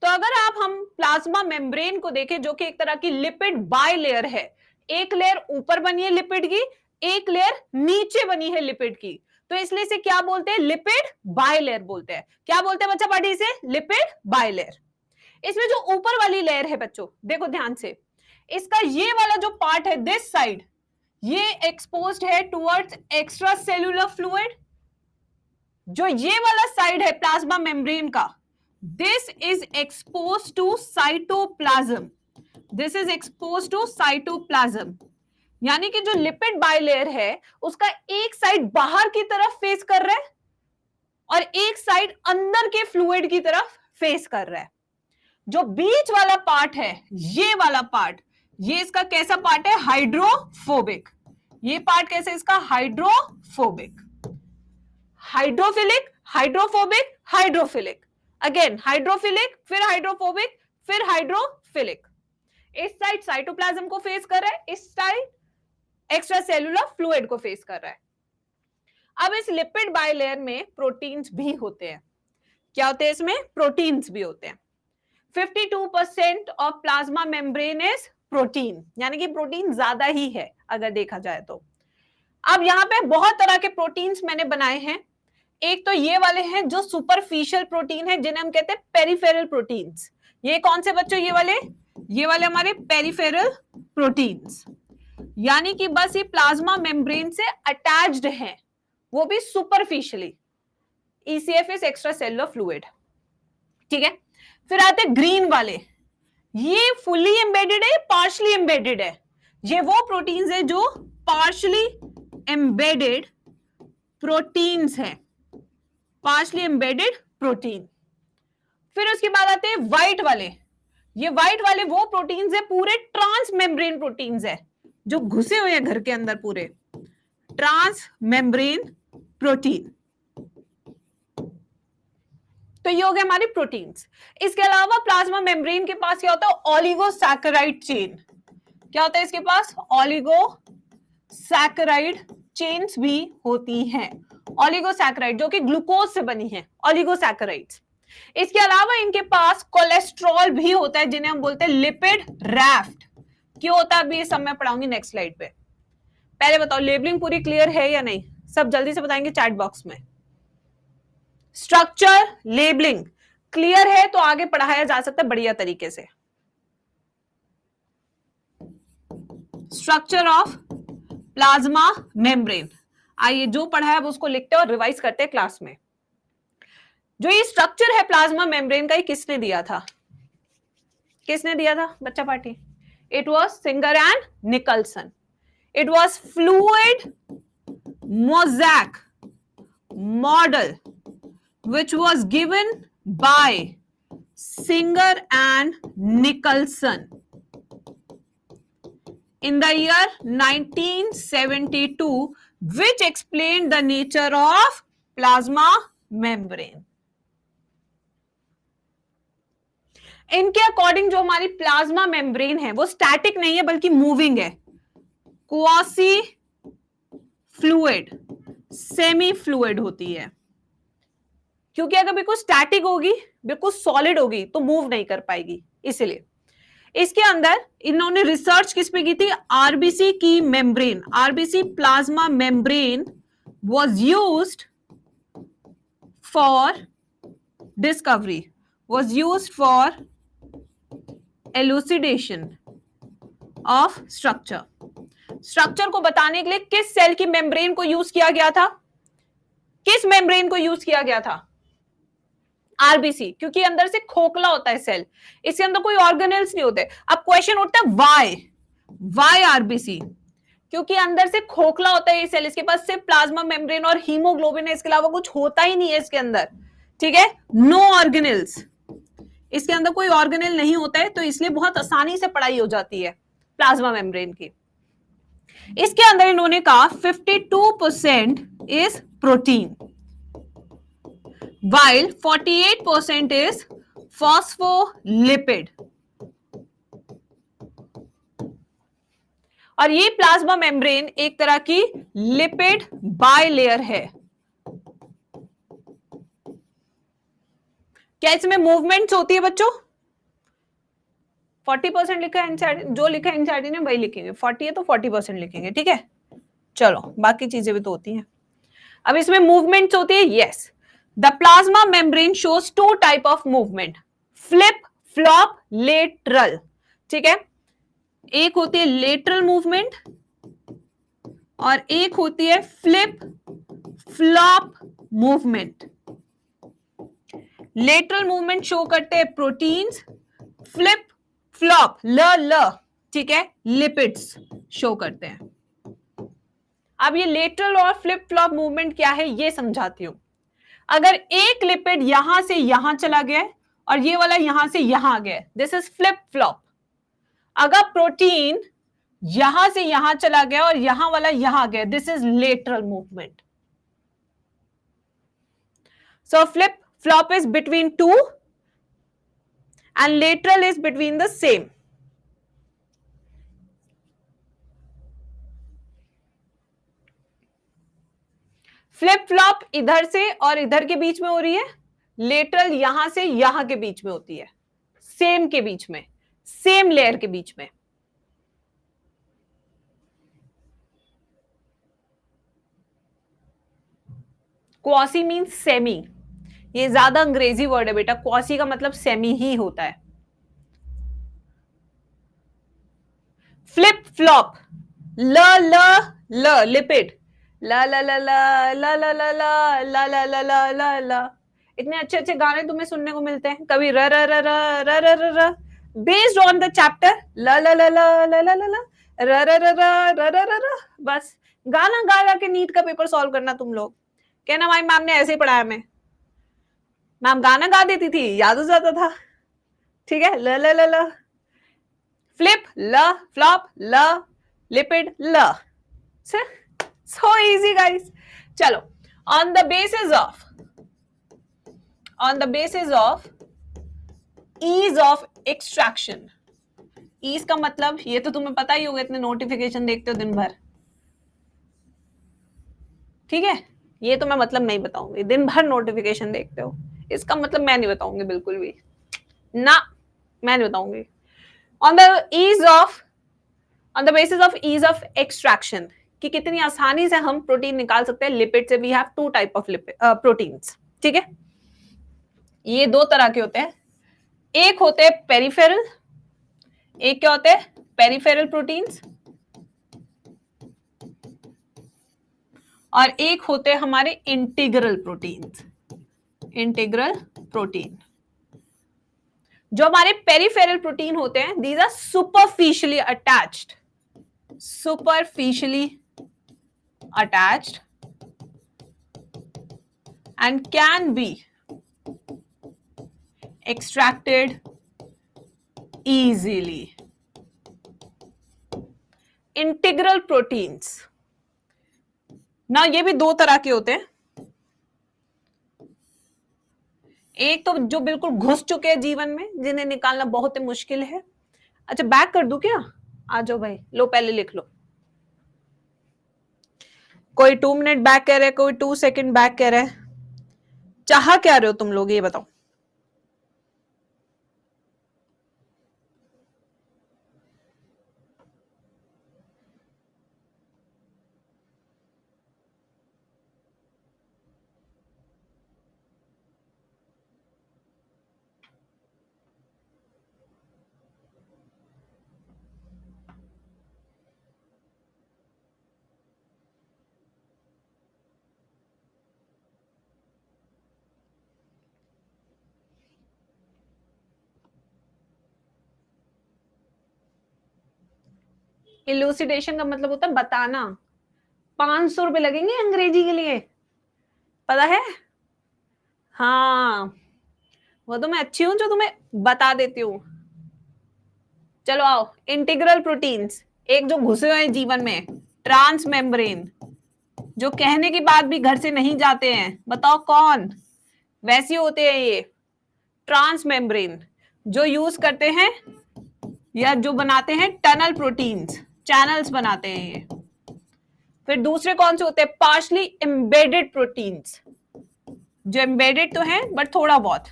S1: तो अगर हम प्लाज्मा मेम्ब्रेन को देखें, जो कि एक तरह की लिपिड बाय लेयर है, एक लेयर ऊपर बनी है लिपिड की, एक लेयर नीचे बनी है लिपिड की, तो इसलिए इसे क्या बोलते हैं? लिपिड बाय लेयर बोलते हैं। क्या बोलते हैं बच्चा पार्टी से? Lipid by layer. इसमें जो ऊपर वाली लेयर है बच्चों, देखो ध्यान से, इसका ये वाला जो पार्ट है, दिस साइड, ये एक्सपोज्ड है टुवर्ड्स एक्स्ट्रा सेल्यूलर फ्लूइड। जो ये वाला साइड है प्लाज्मा मेम्ब्रेन का, this is expose to cytoplasm. This is expose to cytoplasm. यानी कि जो लिपिड बायलेयर है, उसका एक साइड बाहर की तरफ फेस कर रहा है और एक साइड अंदर के फ्लूइड की तरफ फेस कर रहा है। जो बीच वाला पार्ट है, ये वाला पार्ट, ये इसका कैसा पार्ट है? हाइड्रोफोबिक। ये पार्ट कैसे इसका? Hydrophobic. Hydrophilic, hydrophobic, hydrophilic, again hydrophilic, फिर हाइड्रोफोबिक, फिर हाइड्रोफिलिक। इस साइड साइटोप्लाज्म को फेस कर रहा है, इस साइड एक्स्ट्रा सेल्यूलर फ्लूइड को फेस कर रहा है। अब इस लिपिड बायलेयर में प्रोटीन्स भी होते हैं। क्या होते हैं इसमें? प्रोटीन्स भी होते हैं। 52% of plasma membrane is protein, यानी कि प्रोटीन ज्यादा ही है अगर देखा जाए तो। अब यहाँ पे बहुत तरह के प्रोटीन्स मैंने बनाए हैं। एक तो ये वाले हैं जो सुपरफिशियल प्रोटीन है, जिन्हें हम कहते हैं पेरिफेरल प्रोटीन्स। ये कौन से बच्चों? ये वाले हमारे पेरिफेरल प्रोटीन्स, यानी कि बस ये प्लाज्मा मेम्ब्रेन से अटैच्ड हैं, वो भी superficially. ECF is extra cellular fluid, ठीक है। फिर आते ग्रीन वाले, ये फुली एम्बेडेड है, पार्शली एम्बेडेड है। ये वो प्रोटीन्स है जो पार्शली एम्बेडेड प्रोटीन्स हैं, पार्शली एम्बेडेड प्रोटीन। फिर उसके बाद आते हैं व्हाइट वाले। ये व्हाइट वाले वो प्रोटीन्स है, पूरे ट्रांस मेम्ब्रेन प्रोटीन्स है, जो घुसे हुए हैं घर के अंदर, पूरे ट्रांस मेम्ब्रेन प्रोटीन। तो ये हो गए हमारे प्रोटीन्स। इसके अलावा प्लाज्मा मेम्ब्रेन के पास क्या होता है? Oligosaccharide chain. क्या होता है इसके पास? ओलिगोसैकेराइड चेन्स भी होती हैं। ओलिगोसैकेराइड जो कि ग्लूकोज से बनी है, ओलिगोसैकेराइड्स। इसके अलावा इनके पास कोलेस्ट्रॉल भी होता है, जिन्हें हम बोलते हैं लिपिड रैफ्ट। क्यों होता है अभी ये सब मैं पढ़ाऊंगी नेक्स्ट स्लाइड पे। पहले बताओ लेबलिंग पूरी क्लियर है या नहीं? सब जल्दी से बताएंगे चैट बॉक्स में। स्ट्रक्चर लेबलिंग क्लियर है तो आगे पढ़ाया जा सकता है बढ़िया तरीके से। स्ट्रक्चर ऑफ प्लाज्मा मेम्ब्रेन, आइए जो पढ़ा है उसको लिखते हैं और रिवाइज करते हैं क्लास में। जो ये स्ट्रक्चर है प्लाज्मा मेम्ब्रेन का, ये किसने दिया था? किसने दिया था बच्चा party? It was singer and Nicholson. It was fluid mosaic model which was given by Singer and Nicholson in the year 1972, which explained the nature of plasma membrane. इनके अकॉर्डिंग जो हमारी प्लाज्मा मेम्ब्रेन है वो static नहीं है बल्कि moving है, quasi fluid, semi fluid होती है। क्योंकि अगर बिल्कुल स्टैटिक होगी, बिल्कुल सॉलिड होगी तो मूव नहीं कर पाएगी। इसलिए इसके अंदर इन्होंने रिसर्च किस पे की थी? आरबीसी की membrane, RBC plasma membrane was used for discovery, was used for elucidation of structure. Structure को बताने के लिए किस सेल की मेम्ब्रेन को यूज किया गया था? किस मेम्ब्रेन को यूज किया गया था? आरबीसी, क्योंकि अंदर से खोखला होता है सेल, इसके अंदर कोई ऑर्गेनेल्स नहीं होते। अब क्वेश्चन उठता है वाई आरबीसी? क्योंकि अंदर से खोखला होता है ये सेल, इसके पास सिर्फ प्लाज्मा मेम्ब्रेन और हीमोग्लोबिन है, इसके अलावा कुछ होता ही नहीं है इसके अंदर, ठीक है। नो ऑर्गेनेल्स, इसके अंदर कोई ऑर्गेनेल नहीं होता है, तो इसलिए बहुत आसानी से पढ़ाई हो जाती है प्लाज्मा मेम्ब्रेन की। इसके अंदर इन्होंने कहा 52% is protein while 48% is phospholipid। और ये प्लाज्मा मेम्ब्रेन एक तरह की लिपिड बायलेयर है। क्या इसमें मूवमेंट्स होती है बच्चों? 40% लिखा है एनसीईआरटी, जो लिखा है एनसीईआरटी ने वही लिखेंगे। 40 है तो 40% लिखेंगे, ठीक है। चलो बाकी चीजें भी तो होती हैं। अब इसमें मूवमेंट्स होती है, yes. The plasma membrane shows two type of movement, flip flop lateral, ठीक है। एक होती है लेटरल मूवमेंट और एक होती है flip flop movement. Lateral movement show करते हैं प्रोटीन्स, फ्लिप फ्लॉप ल ठीक है लिपिड्स शो करते हैं। अब ये लेटरल और फ्लिप फ्लॉप मूवमेंट क्या है ये समझाती हूं। अगर एक लिपिड यहां से यहां चला गया और ये वाला यहां से यहां आ गया, दिस इज फ्लिप फ्लॉप। अगर प्रोटीन यहां से यहां चला गया और यहां वाला यहां आ गया, this is lateral movement. So flip flop is between two and lateral is between the same. Flip flop इधर से और इधर के बीच में हो रही है, लेटरल यहां से यहां के बीच में होती है, सेम के बीच में, सेम लेयर के बीच में। क्वासी मीन्स सेमी, ये ज्यादा अंग्रेजी वर्ड है बेटा, क्वासी का मतलब सेमी ही होता है। फ्लिप फ्लॉप, ल ल ल लिपिड, ला ला ला ला ला ला ला ला ला ला ला ला ला ला। इतने अच्छे अच्छे गाने तुम्हें सुनने को मिलते हैं, कभी र र र र र र र, बेस्ड ऑन द चैप्टर, ला ला ला ला ला ला ला ला, र र र र र र र। बस गाना गा गा के नीट का पेपर सॉल्व करना तुम लोग। कहना भाई मैम ने ऐसे ही पढ़ाया, मैं मैम गाना गा देती थी, याद हो जाता था। ठीक है, ल ल ल ल, फ्लिप ल, फ्लॉप ल, लिपिड ल। So easy guys. चलो, on the basis of ease of extraction. Ease का मतलब ये तो तुम्हें पता ही होगा, इतने नोटिफिकेशन देखते हो दिन भर, ठीक है, ये तो मैं मतलब नहीं बताऊंगी, दिन भर नोटिफिकेशन देखते हो, इसका मतलब मैं नहीं बताऊंगी बिल्कुल भी ना, मैं नहीं बताऊंगी। On the basis of ease of extraction, कि कितनी आसानी से हम प्रोटीन निकाल सकते हैं लिपिड से। We have two type of proteins, ठीक है। ये दो तरह के होते हैं, एक होते हैं पेरिफेरल, एक क्या होते हैं, पेरिफेरल प्रोटीन्स, और एक होते हैं हमारे इंटीग्रल प्रोटीन्स। इंटीग्रल प्रोटीन, जो हमारे पेरिफेरल प्रोटीन होते हैं, these are superficially attached, and can be extracted easily. Integral proteins ना, ये भी दो तरह के होते हैं, एक तो जो बिल्कुल घुस चुके हैं जीवन में, जिन्हें निकालना बहुत ही मुश्किल है। अच्छा बैक कर दूं क्या, आ जाओ भाई, लो पहले लिख लो। कोई 2 मिनट बैक कह रहे हैं, कोई 2 सेकंड बैक कह रहे हैं, चाह क्या रहे हो तुम लोग ये बताओ। इलूसिडेशन का मतलब होता है बताना। 500 रुपए लगेंगे अंग्रेजी के लिए, पता है? हाँ, वो तो मैं अच्छी हूं जो तुम्हें बता देती हूँ। चलो आओ, इंटीग्रल प्रोटीन्स, एक जो घुसे हुए हैं जीवन में, ट्रांस मेम्ब्रेन, जो कहने के बाद भी घर से नहीं जाते हैं, बताओ कौन? वैसे होते हैं ये ट्रांस मेम्ब्रेन, जो यूज करते हैं या जो बनाते हैं टनल प्रोटीन्स, चैनल्स बनाते हैं ये। फिर दूसरे कौन से होते हैं? पार्शली एम्बेडेड प्रोटीन्स, जो एम्बेडेड तो है बट थोड़ा बहुत,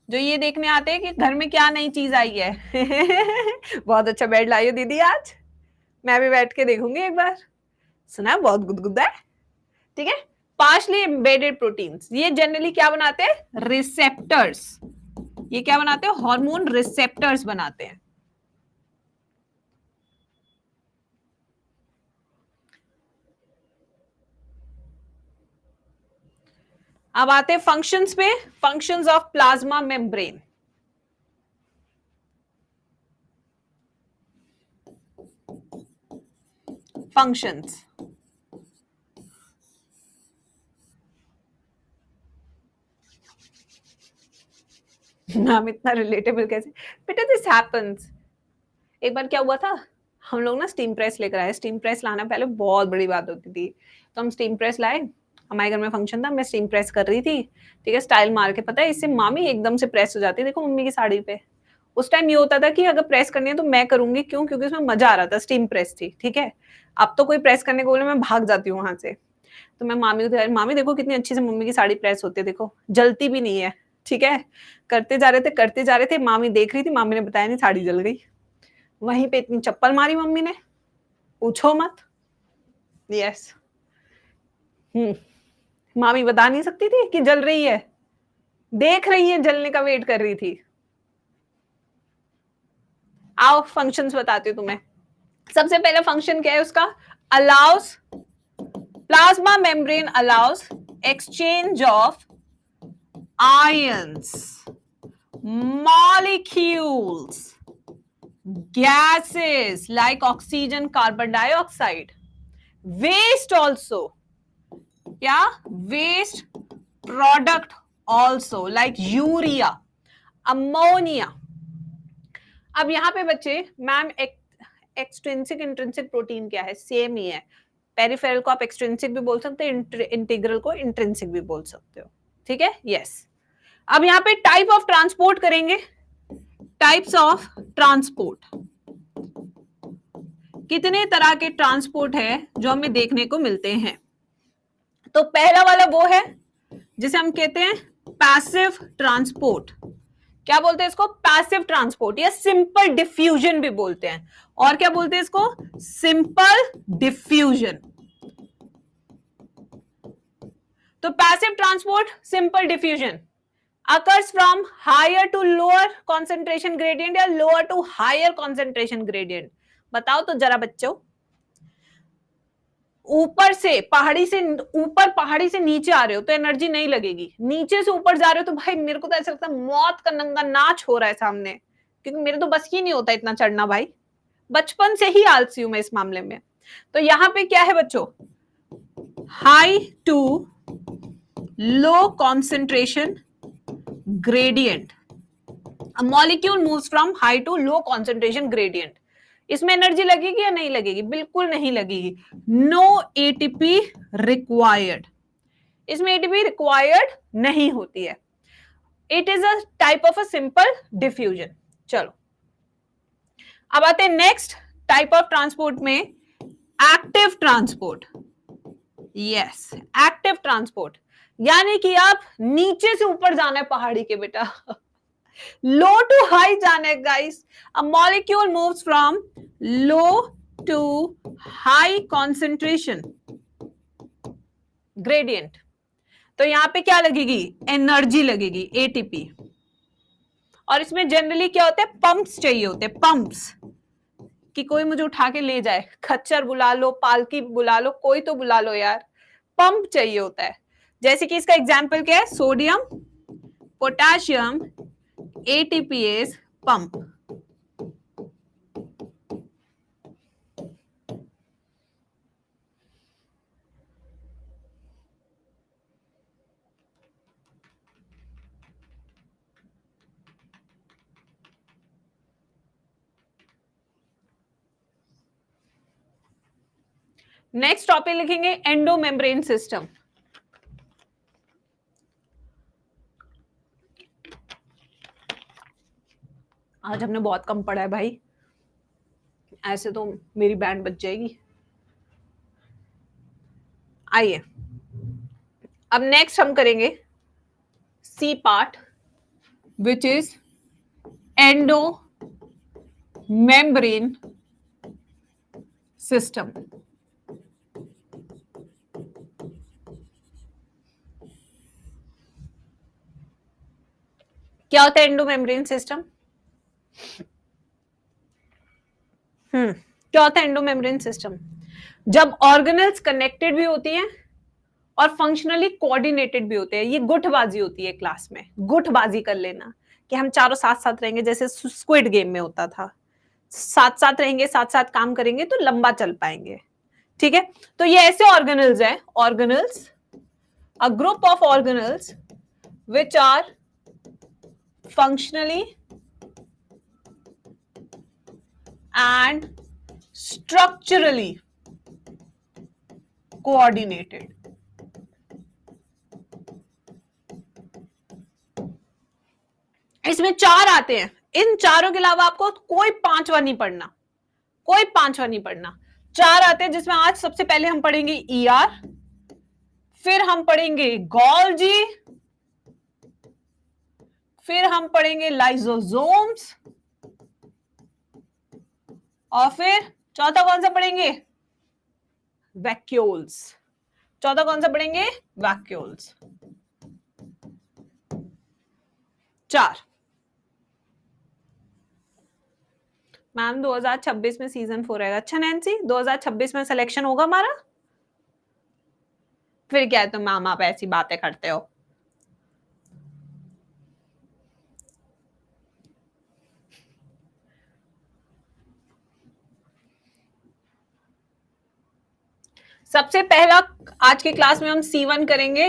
S1: जो ये देखने आते हैं कि घर में क्या नई चीज आई है। बहुत अच्छा बेड लाई हो दीदी आज, मैं भी बैठ के देखूंगी एक बार, सुना है बहुत गुदगुदा है, ठीक है। पार्शली एम्बेडेड प्रोटीन्स, ये जनरली क्या बनाते हैं? रिसेप्टर्स। ये क्या बनाते हैं? हार्मोन रिसेप्टर्स बनाते हैं। अब आते हैं फंक्शंस पे, functions of plasma membrane. Functions, नाम इतना रिलेटेबल कैसे बेटा? This happens. एक बार क्या हुआ था, हम लोग ना स्टीम प्रेस लेकर आए। स्टीम प्रेस लाना पहले बहुत बड़ी बात होती थी, तो हम स्टीम प्रेस लाए। हमारे घर में फंक्शन था, मैं स्टीम प्रेस कर रही थी, ठीक है, स्टाइल मार के। पता है इससे मामी एकदम से प्रेस हो जाती है, देखो मम्मी की साड़ी पे। उस टाइम ये होता था कि अगर प्रेस करनी है तो मैं करूंगी, क्यों? क्योंकि उसमें मजा आ रहा था, स्टीम प्रेस थी, ठीक है। अब तो कोई प्रेस करने को बोले मैं भाग जाती हूँ वहां से। तो मैं मामी को मामी देखो कितनी अच्छी से मम्मी की साड़ी प्रेस होती है, देखो जलती भी नहीं है, ठीक है। करते जा रहे थे, मामी देख रही थी, मामी ने बताया नहीं, साड़ी जल गई। वहीं पे इतनी चप्पल मारी मम्मी ने, पूछो मत। यस, मामी बता नहीं सकती थी कि जल रही है, देख रही है, जलने का वेट कर रही थी। आओ फंक्शंस बताती हूँ तुम्हें। सबसे पहला फंक्शन क्या है उसका, allow us, plasma membrane allow us exchange of ions, molecules, gases like oxygen, carbon dioxide, waste also, क्या, waste product also like urea, ammonia। अब यहां पे बच्चे, मैम एक्सट्रिंसिक इंट्रिंसिक प्रोटीन क्या है, सेम ही है। पेरिफेरल को आप एक्सट्रिंसिक भी बोल सकते हैं, इंटीग्रल को इंट्रिंसिक भी बोल सकते हो, ठीक है। यस, अब यहां पे टाइप ऑफ ट्रांसपोर्ट करेंगे, टाइप्स ऑफ ट्रांसपोर्ट। कितने तरह के ट्रांसपोर्ट है जो हमें देखने को मिलते हैं। तो पहला वाला वो है जिसे हम कहते हैं पैसिव ट्रांसपोर्ट। क्या बोलते हैं इसको, पैसिव ट्रांसपोर्ट, या सिंपल डिफ्यूजन भी बोलते हैं। और क्या बोलते हैं इसको, सिंपल डिफ्यूजन। तो passive transport, simple diffusion occurs from higher to lower concentration gradient या lower to higher concentration gradient। बताओ तो जरा बच्चों, ऊपर से पहाड़ी से नीचे आ रहे हो तो एनर्जी नहीं लगेगी, नीचे से ऊपर जा रहे हो तो भाई मेरे को तो ऐसा लगता है मौत का नंगा नाच हो रहा है सामने, क्योंकि मेरे तो बस की नहीं होता इतना चढ़ना भाई, बचपन से ही आलसी हूं मैं इस मामले में। तो यहां पे क्या है बच्चों, high to low concentration gradient, a molecule moves from high to low concentration gradient। इसमें एनर्जी लगेगी या नहीं लगेगी, बिल्कुल नहीं लगेगी। नो एटीपी रिक्वायर्ड, इसमें एटीपी रिक्वायर्ड नहीं होती है। It is a type of a simple diffusion. चलो अब आते हैं नेक्स्ट टाइप ऑफ ट्रांसपोर्ट में, active transport. Yes, active transport, यानी कि आप नीचे से ऊपर जाना है पहाड़ी के बेटा, लो टू हाई जाना है guys. A molecule moves from low to high concentration gradient. तो यहां पे क्या लगेगी, एनर्जी लगेगी, एटीपी। और इसमें जनरली क्या होता है, पंप्स चाहिए होते हैं, पंप्स, कि कोई मुझे उठा के ले जाए, खच्चर बुला लो, पालकी बुला लो, कोई तो बुला लो यार, पंप चाहिए होता है। जैसे कि इसका एग्जाम्पल क्या है, sodium potassium ATPase pump. Next topic लिखेंगे एंडोमेम्ब्रेन सिस्टम। आज हमने बहुत कम पढ़ा है भाई, ऐसे तो मेरी बैंड बच जाएगी। आइए अब नेक्स्ट हम करेंगे C part, which is endomembrane system. क्या होता है एंडोमेम्ब्रेन सिस्टम, क्या होता है एंडोमेम्ब्रेन सिस्टम, जब ऑर्गेनल्स कनेक्टेड भी होती हैं और फंक्शनली कोऑर्डिनेटेड भी होते हैं। ये गुटबाजी होती है क्लास में, गुटबाजी कर लेना कि हम चारों साथ साथ रहेंगे, जैसे स्क्विड गेम में होता था, साथ साथ रहेंगे, साथ साथ काम करेंगे तो लंबा चल पाएंगे, ठीक है। तो ये ऐसे ऑर्गेनल्स हैं, organelles, a group of organelles which are functionally and structurally coordinated। इसमें चार आते हैं, इन चारों के अलावा आपको कोई पांचवा नहीं पढ़ना, कोई पांचवा नहीं पढ़ना। चार आते हैं जिसमें आज सबसे पहले हम पढ़ेंगे ER, फिर हम पढ़ेंगे गोल्जी, फिर हम पढ़ेंगे लाइसोसोम्स, और फिर चौथा कौन सा पढ़ेंगे? वैक्यूल्स। चौथा कौन सा पढ़ेंगे? वैक्यूल्स। 4। मैम 2026 में सीजन 4 आएगा। अच्छा नैन्सी, 2026 में सिलेक्शन होगा हमारा? फिर क्या है, तो मैम आप ऐसी बातें करते हो। सबसे पहला आज की क्लास में हम C1 करेंगे,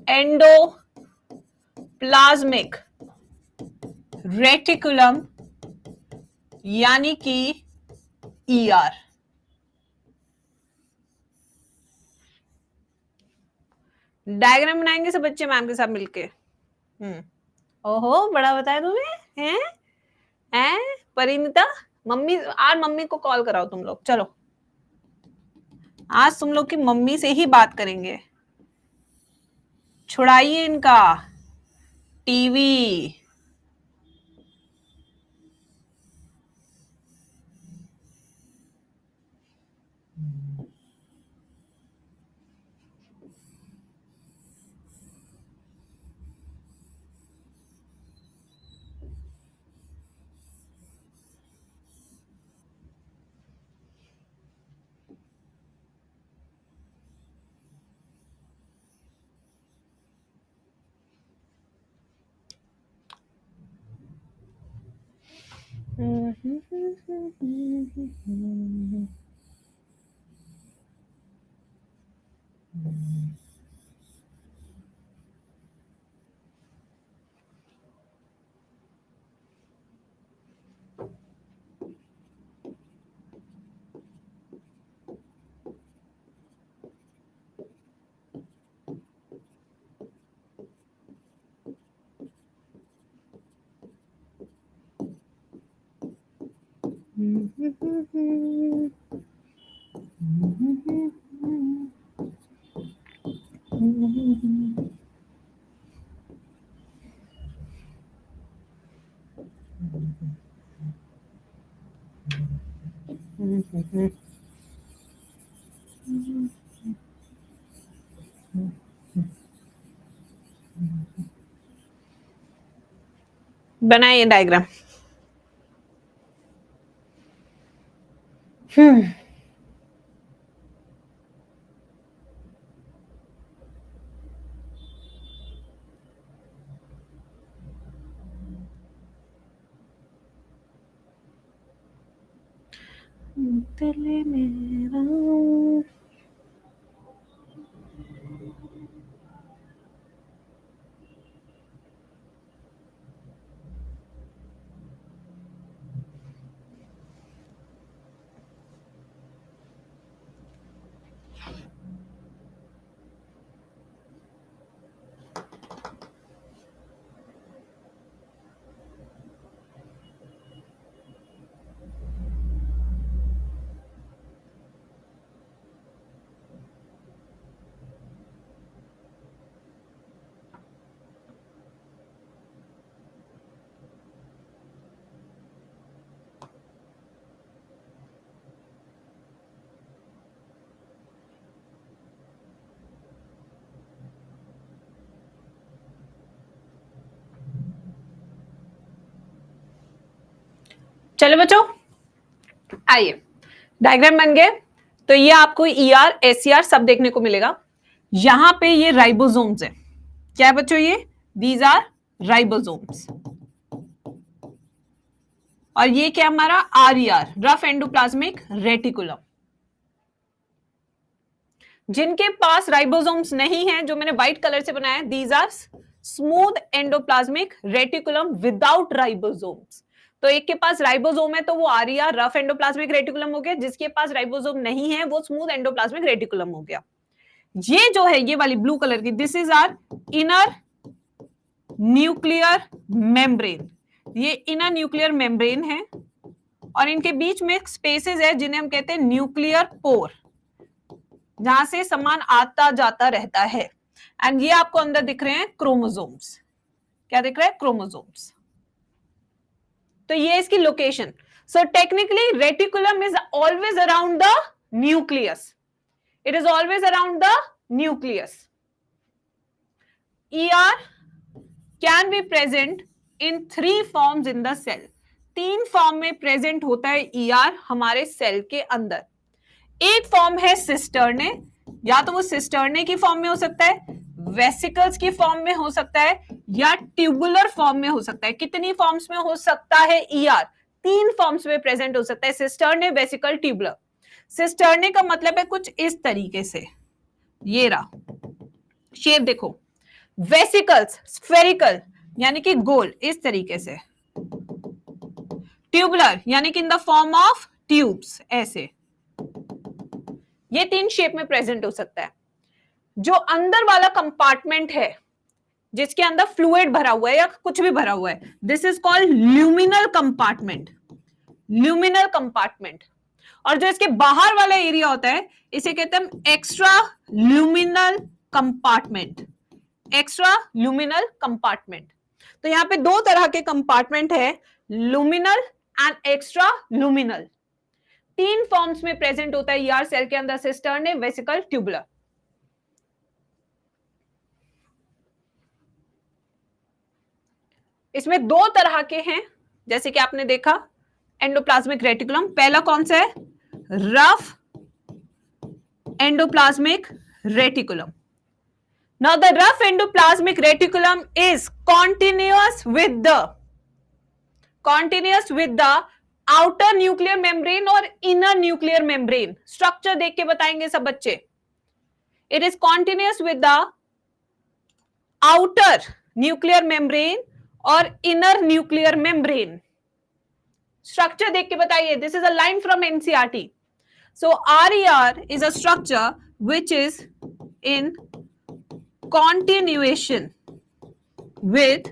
S1: एंडोप्लाज्मिक रेटिकुलम यानी कि ER। डायग्राम बनाएंगे सब बच्चे मैम के साथ मिलके। ओहो, बड़ा बताया तुम्हें हैं? परिणीता, मम्मी, आज मम्मी को कॉल कराओ तुम लोग। चलो आज तुम लोग की मम्मी से ही बात करेंगे। छुड़ाइए इनका टीवी। बनाइए डायग्राम। दिल मेरा चलो बच्चों आइए, डायग्राम बन गए। तो ये आपको ER SCR सब देखने को मिलेगा। यहां पे ये राइबोसोम्स है। क्या है बच्चों? ये दीज आर राइबोसोम्स। और ये क्या हमारा RER, रफ एंडोप्लाज्मिक रेटिकुलम। जिनके पास राइबोसोम्स नहीं है, जो मैंने व्हाइट कलर से बनाया, these are smooth endoplasmic reticulum without ribosomes. तो एक के पास राइबोसोम है तो वो RER, रफ एंडोप्लाज्मिक रेटिकुलम हो गया। जिसके पास राइबोसोम नहीं है वो स्मूथ एंडोप्लाज्मिक रेटिकुलम हो गया। ये जो है, ये वाली ब्लू कलर की, this is our inner nuclear membrane. ये इनर न्यूक्लियर मेम्ब्रेन है और इनके बीच में स्पेसेस है जिन्हें हम कहते हैं न्यूक्लियर पोर। जहां से सामान आता जाता रहता है। एंड ये आपको अंदर दिख रहे हैं क्रोमोसोम्स। क्या दिख रहा है? क्रोमोसोम्स। तो ये इसकी location. So technically reticulum is always around the nucleus. It is always around the nucleus. ER can be present in 3 forms in the cell. 3 form में प्रेजेंट होता है ER हमारे सेल के अंदर। एक फॉर्म है सिस्टर्ने, या तो वो सिस्टर्ने की फॉर्म में हो सकता है, वेसिकल्स की फॉर्म में हो सकता है, या ट्यूबुलर फॉर्म में हो सकता है। कितनी फॉर्म्स में हो सकता है ER? 3 फॉर्म्स में प्रेजेंट हो सकता है, सिस्टर्ने, वेसिकल, ट्यूबुलर। सिस्टर्ने का मतलब है कुछ इस तरीके से, ये रहा शेप देखो। वेसिकल्स स्फेरिकल यानी कि गोल इस तरीके से। ट्यूबुलर यानी कि इन द फॉर्म ऑफ ट्यूब्स, ऐसे। ये 3 शेप में प्रेजेंट हो सकता है। जो अंदर वाला कंपार्टमेंट है जिसके अंदर फ्लूइड भरा हुआ है या कुछ भी भरा हुआ है, this is called luminal compartment. Luminal compartment. और जो इसके बाहर वाला एरिया होता है इसे कहते हैं extra luminal compartment. Extra luminal compartment. तो यहां पे 2 तरह के कंपार्टमेंट है, लुमिनल एंड एक्स्ट्रा लुमिनल। 3 फॉर्म्स में प्रेजेंट होता है ER सेल के अंदर, सिस्टर्ने, वेसिकल, ट्यूबुलर। इसमें 2 तरह के हैं, जैसे कि आपने देखा एंडोप्लाज्मिक रेटिकुलम। पहला कौन सा है? Rough endoplasmic reticulum. Now the rough endoplasmic reticulum is continuous with the outer nuclear membrane और inner nuclear membrane। स्ट्रक्चर देख के बताएंगे सब बच्चे। It is continuous with the outer nuclear membrane और inner nuclear membrane। स्ट्रक्चर देख के बताइए। This is a line from NCERT. So RER is a structure which is in continuation with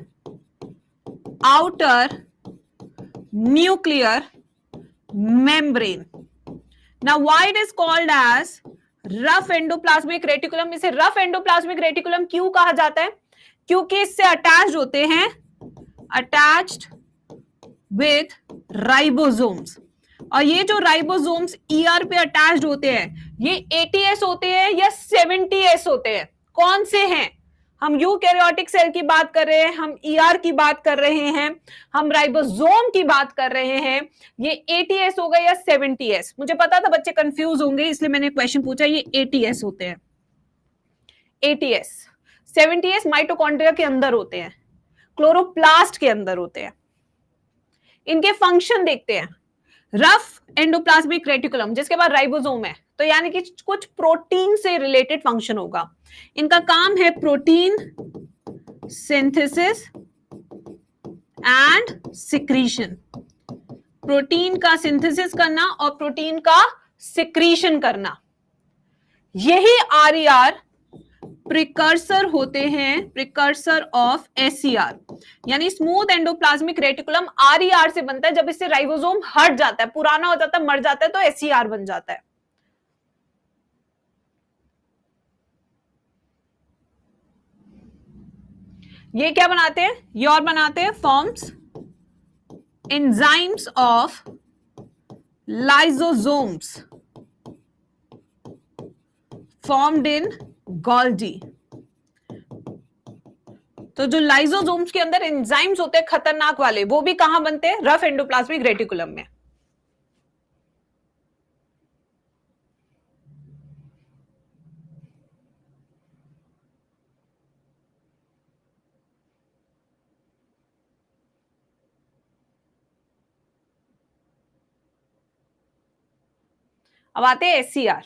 S1: outer nuclear membrane. Now why it is called as rough endoplasmic reticulum? इसे rough endoplasmic reticulum क्यों कहा जाता है? क्योंकि इससे attached होते हैं, attached with ribosomes। और ये जो राइबोसोम्स ER पे अटैच्ड होते हैं ये 80S होते हैं या 70S होते हैं? कौन से हैं? हम यूकैरियोटिक सेल की बात कर रहे हैं, हम ER की बात कर रहे हैं, हम राइबोसोम की बात कर रहे हैं। ये 80S होगा या 70S? मुझे पता था बच्चे कंफ्यूज होंगे, इसलिए मैंने क्वेश्चन पूछा। ये 80S होते हैं। 80S 70S माइटोकॉन्ड्रिया के अंदर होते हैं, क्लोरोप्लास्ट के अंदर होते हैं। इनके फंक्शन देखते हैं। रफ एंडोप्लाज्मिक रेटिकुलम जिसके बाद राइबोसोम है, तो यानी कि कुछ प्रोटीन से रिलेटेड फंक्शन होगा। इनका काम है protein synthesis and secretion. Protein का सिंथेसिस करना और प्रोटीन का सिक्रीशन करना। यही RER प्रिकर्सर होते हैं, प्रिकर्सर ऑफ SER। यानी स्मूथ एंडोप्लाज्मिक रेटिकुलम RER से बनता है। जब इससे राइबोसोम हट जाता है, पुराना हो जाता है, मर जाता है, तो SER बन जाता है। ये क्या बनाते हैं? ये और बनाते हैं forms enzymes of lysosomes formed in Golgi. तो जो लाइसोसोम्स के अंदर एंजाइम्स होते हैं खतरनाक वाले, वो भी कहां बनते हैं? रफ एंडोप्लाज्मिक रेटिकुलम में। अब आते हैं SCR।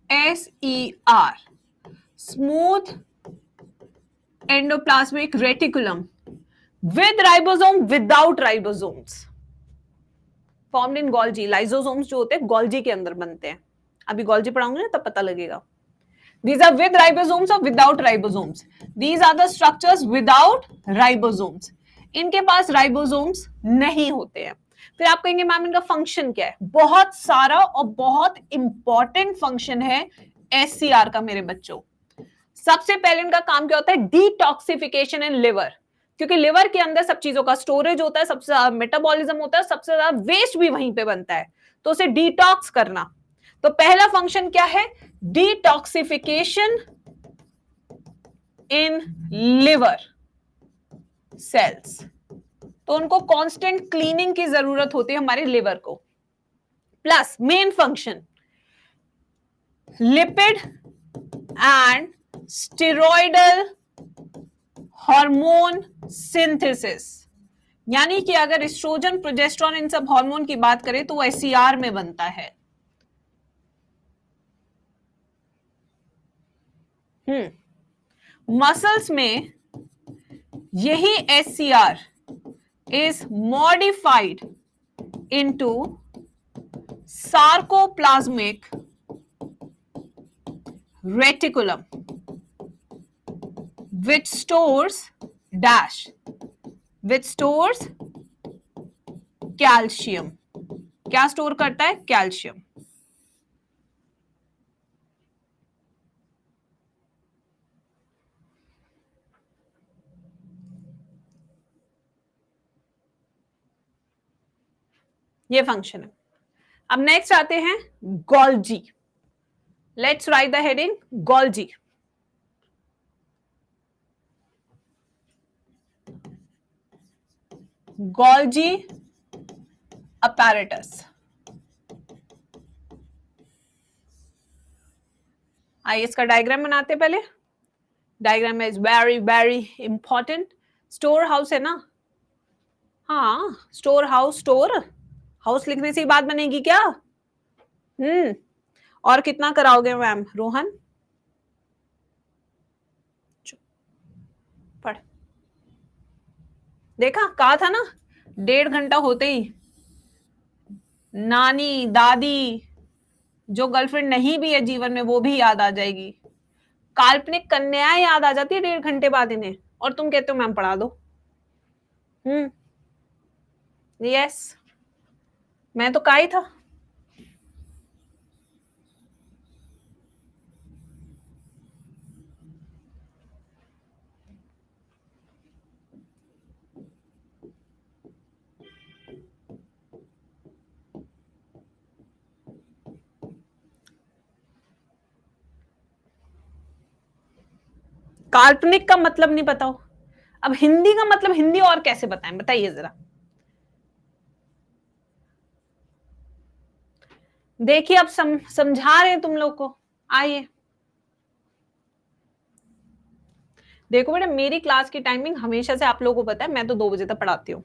S1: SER smooth endoplasmic reticulum with ribosome, without ribosomes, formed in Golgi. Lysosomes जो होते हैं गोल्जी के अंदर बनते हैं। अभी गोल्जी पढ़ाऊंगे ना तब पता लगेगा। These are with ribosomes or without ribosomes? These are the structures without ribosomes. इनके पास ribosomes नहीं होते हैं. फिर आप कहेंगे मैम इनका फंक्शन क्या है? बहुत सारा और बहुत इंपॉर्टेंट फंक्शन है SCR का मेरे बच्चों. सबसे पहले इनका काम क्या होता है? डिटॉक्सिफिकेशन इन लिवर, क्योंकि लिवर के अंदर सब चीजों का स्टोरेज होता है, सबसे ज्यादा मेटाबॉलिज्म होता है, सबसे ज्यादा वेस्ट भी वहीं पे बनता है, तो उसे डिटॉक्स करना. तो पहला फंक्शन क्या है? Detoxification in liver cells. तो उनको कांस्टेंट क्लीनिंग की जरूरत होती है हमारे लिवर को. Plus main function lipid and steroidal hormone synthesis. यानी कि अगर एस्ट्रोजन, प्रोजेस्टेरॉन, इन सब हार्मोन की बात करें तो वो SCR में बनता है. मसल्स में यही SCR is modified into sarcoplasmic reticulum which stores calcium. क्या स्टोर करता है? कैल्शियम. ये फंक्शन है. अब नेक्स्ट आते हैं Golgi. Let's write the heading Golgi. Golgi apparatus. आइए इसका डायग्राम बनाते हैं. पहले diagram is very very important. Store house है ना? हाँ, स्टोर हाउस लिखने से ही बात बनेगी क्या? और कितना कराओगे मैम? रोहन पढ़. देखा, कहा था ना 1.5 घंटा होते ही नानी दादी जो गर्लफ्रेंड नहीं भी है जीवन में वो भी याद आ जाएगी. काल्पनिक कन्याएं याद आ जाती है 1.5 घंटे बाद इन्हें, और तुम कहते हो मैम पढ़ा दो. यस, मैं तो कहा ही था. काल्पनिक का मतलब नहीं पता हो? अब हिंदी का मतलब हिंदी और कैसे बताएं? बताइए जरा. देखिए अब समझा रहे हैं तुम लोग को. आइए देखो बेटा, मेरी क्लास की टाइमिंग हमेशा से आप लोगों को पता है, मैं तो 2 बजे तक पढ़ाती हूँ,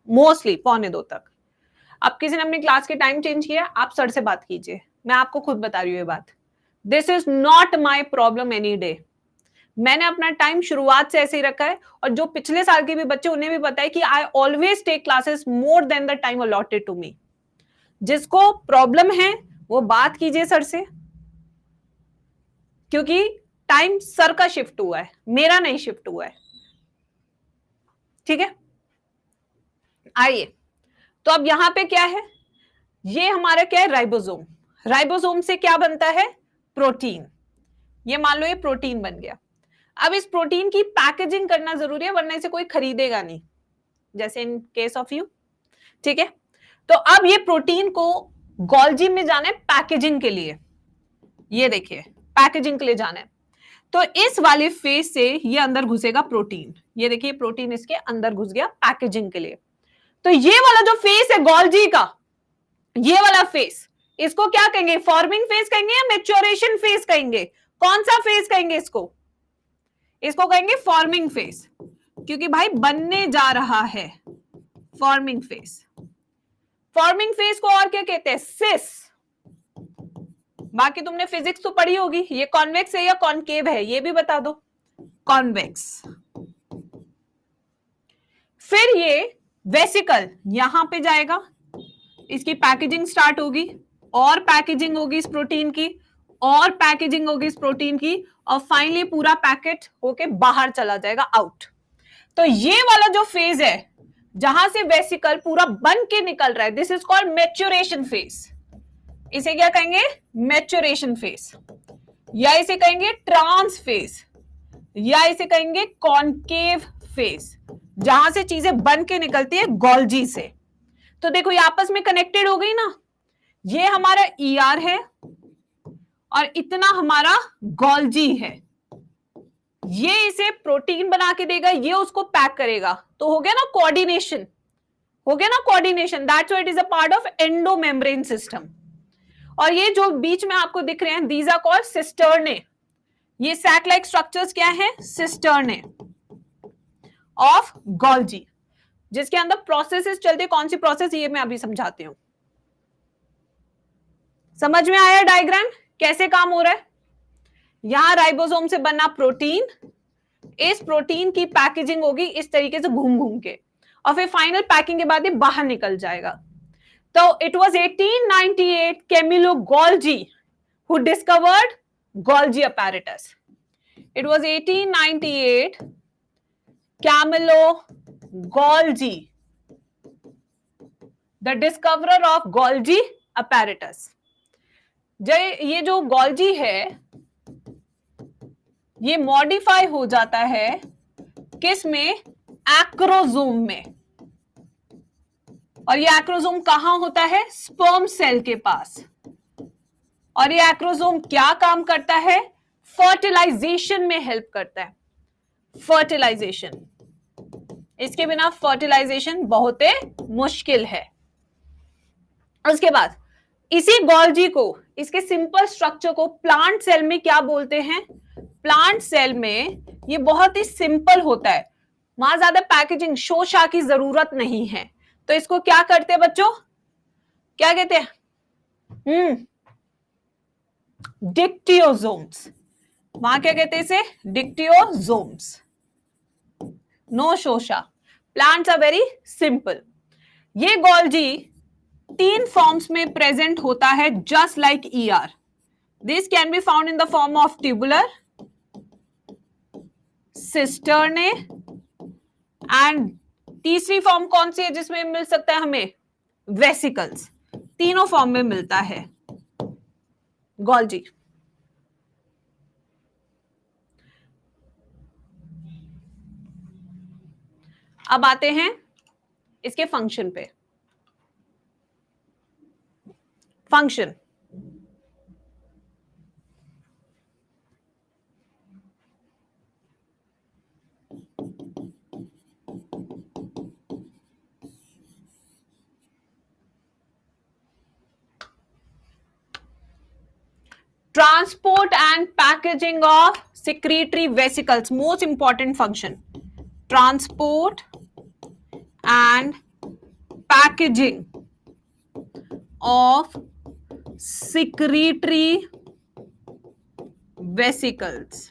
S1: मोस्टली 1:45 तक. अब किसी ने अपनी क्लास की टाइम चेंज किया, आप सर से बात कीजिए. मैं आपको खुद बता रही हूँ ये बात. This is not my problem any day. मैंने अपना टाइम शुरुआत से ऐसे ही रखा है, और जो पिछले साल के भी बच्चे उन्हें भी पता है कि I always take classes more than the time allotted to me. जिसको प्रॉब्लम है वो बात कीजिए सर से, क्योंकि टाइम सर का शिफ्ट हुआ है, मेरा नहीं शिफ्ट हुआ है. ठीक है, आइए. तो अब यहां पे क्या है? ये हमारा क्या है? राइबोसोम. राइबोसोम से क्या बनता है? प्रोटीन. ये मान लो ये प्रोटीन बन गया. अब इस प्रोटीन की पैकेजिंग करना जरूरी है, वरना इसे कोई खरीदेगा नहीं, जैसे इन केस ऑफ यू. ठीक है, तो अब ये प्रोटीन को गोल्जी में जाना है पैकेजिंग के लिए. ये देखिए, पैकेजिंग के लिए जाना है. तो इस वाले फेस से ये अंदर घुसेगा प्रोटीन. ये देखिए, प्रोटीन इसके अंदर घुस गया पैकेजिंग के लिए. तो ये वाला जो फेस है गोल्जी का, ये वाला फेस, इसको क्या कहेंगे? फॉर्मिंग फेस कहेंगे या मैच्योरेशन फेस कहेंगे? कौन सा फेस कहेंगे इसको? इसको कहेंगे फॉर्मिंग फेस, क्योंकि भाई बनने जा रहा है. Forming face. फॉर्मिंग फेस को और क्या कहते हैं? सिस. बाकी तुमने फिजिक्स तो पढ़ी होगी. ये कॉन्वेक्स है या कॉनकेव है ये भी बता दो. कॉन्वेक्स. फिर ये वेसिकल यहां पे जाएगा, इसकी पैकेजिंग स्टार्ट होगी, और पैकेजिंग होगी इस प्रोटीन की, और पैकेजिंग होगी इस प्रोटीन की, और फाइनली पूरा पैकेट होके बाहर चला जाएगा, आउट। तो ये वाला जो फेज है जहां से वेसिकल पूरा बन के निकल रहा है, this is called maturation phase. इसे क्या कहेंगे? मैच्योरेशन फेज, या इसे कहेंगे ट्रांस फेज, या इसे कहेंगे कॉन्केव फेज, जहां से चीजें बन के निकलती है गोल्जी से। तो देखो ये आपस में कनेक्टेड हो गई ना, ये हमारा ईआर है और इतना हमारा गोल्जी है। ये इसे प्रोटीन बना के देगा, ये उसको पैक करेगा, तो हो गया ना कोऑर्डिनेशन, हो गया ना coordination. That's why it is a part of endomembrane system. और ये जो बीच में आपको दिख रहे हैं, दीज आर कॉल्ड सिस्टर्ने। ये सैक लाइक स्ट्रक्चर्स क्या है? सिस्टर्ने ऑफ गोल्जी, जिसके अंदर प्रोसेसेस चलते। कौन सी प्रोसेस, ये मैं अभी समझाती हूं। समझ में आया डायग्राम कैसे काम हो रहा है? यहां राइबोसोम से बना प्रोटीन, इस प्रोटीन की पैकेजिंग होगी इस तरीके से घूम घूम के, और फिर फाइनल पैकिंग के बाद ये बाहर निकल जाएगा। तो it was 1898 Camillo Golgi who discovered Golgi apparatus. It was 1898 Camillo Golgi, the discoverer of Golgi apparatus. ये जो गोल्जी है ये मॉडिफाई हो जाता है किस में? एक्रोसोम में। और ये एक्रोसोम कहां होता है? स्पर्म सेल के पास। और ये एक्रोसोम क्या काम करता है? फर्टिलाइजेशन में हेल्प करता है, फर्टिलाइजेशन। इसके बिना फर्टिलाइजेशन बहुत मुश्किल है। उसके बाद इसी गोल्जी को, इसके सिंपल स्ट्रक्चर को प्लांट सेल में क्या बोलते हैं? प्लांट सेल में ये बहुत ही सिंपल होता है, वहां ज्यादा पैकेजिंग शोशा की जरूरत नहीं है। तो इसको क्या करते हैं बच्चों? क्या कहते हैं? डिक्टियोसोम्स। वहां क्या कहते हैं इसे? डिक्टियोसोम्स। नो शोशा, प्लांट्स आर वेरी सिंपल। ये गोल्जी 3 फॉर्म्स में प्रेजेंट होता है, just like ER. This can be found in the form of tubular, cisternae, and तीसरी फॉर्म कौन सी है जिसमें मिल सकता है हमें? वेसिकल्स। तीनों फॉर्म में मिलता है गोल्जी। अब आते हैं इसके फंक्शन पे। Function, transport and packaging of secretory vesicles, most important function. Transport and packaging of secretory vesicles.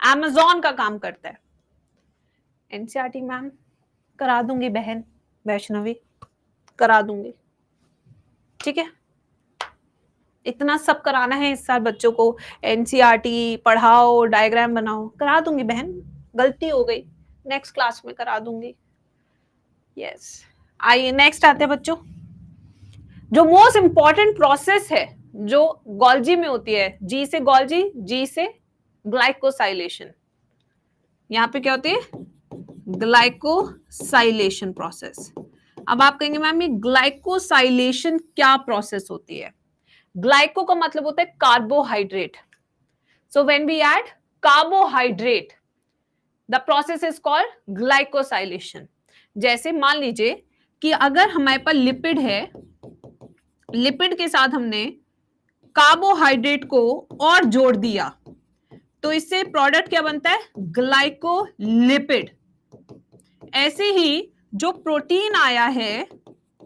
S1: Amazon का काम करता है। एनसीईआरटी मैम करा दूंगी, बहन वैष्णवी करा दूंगी, ठीक है। इतना सब कराना है इस साल बच्चों को, एनसीईआरटी पढ़ाओ, डायग्राम बनाओ, करा दूंगी बहन, गलती हो गई, नेक्स्ट क्लास में करा दूंगी। यस, आइए नेक्स्ट आते हैं बच्चों। जो मोस्ट इंपॉर्टेंट प्रोसेस है जो गोल्जी में होती है, जी से गोल्जी, जी से ग्लाइकोसाइलेशन। यहां पे क्या होती है? Glycosylation process. अब आप कहेंगे मैम ये ग्लाइकोसाइलेशन क्या प्रोसेस होती है? ग्लाइको का मतलब होता है carbohydrate. So when we add carbohydrate the process is called glycosylation. जैसे मान लीजिए कि अगर हमारे पास लिपिड है, लिपिड के साथ हमने कार्बोहाइड्रेट को और जोड़ दिया, तो इससे प्रोडक्ट क्या बनता है? ग्लाइकोलिपिड। ऐसे ही जो प्रोटीन आया है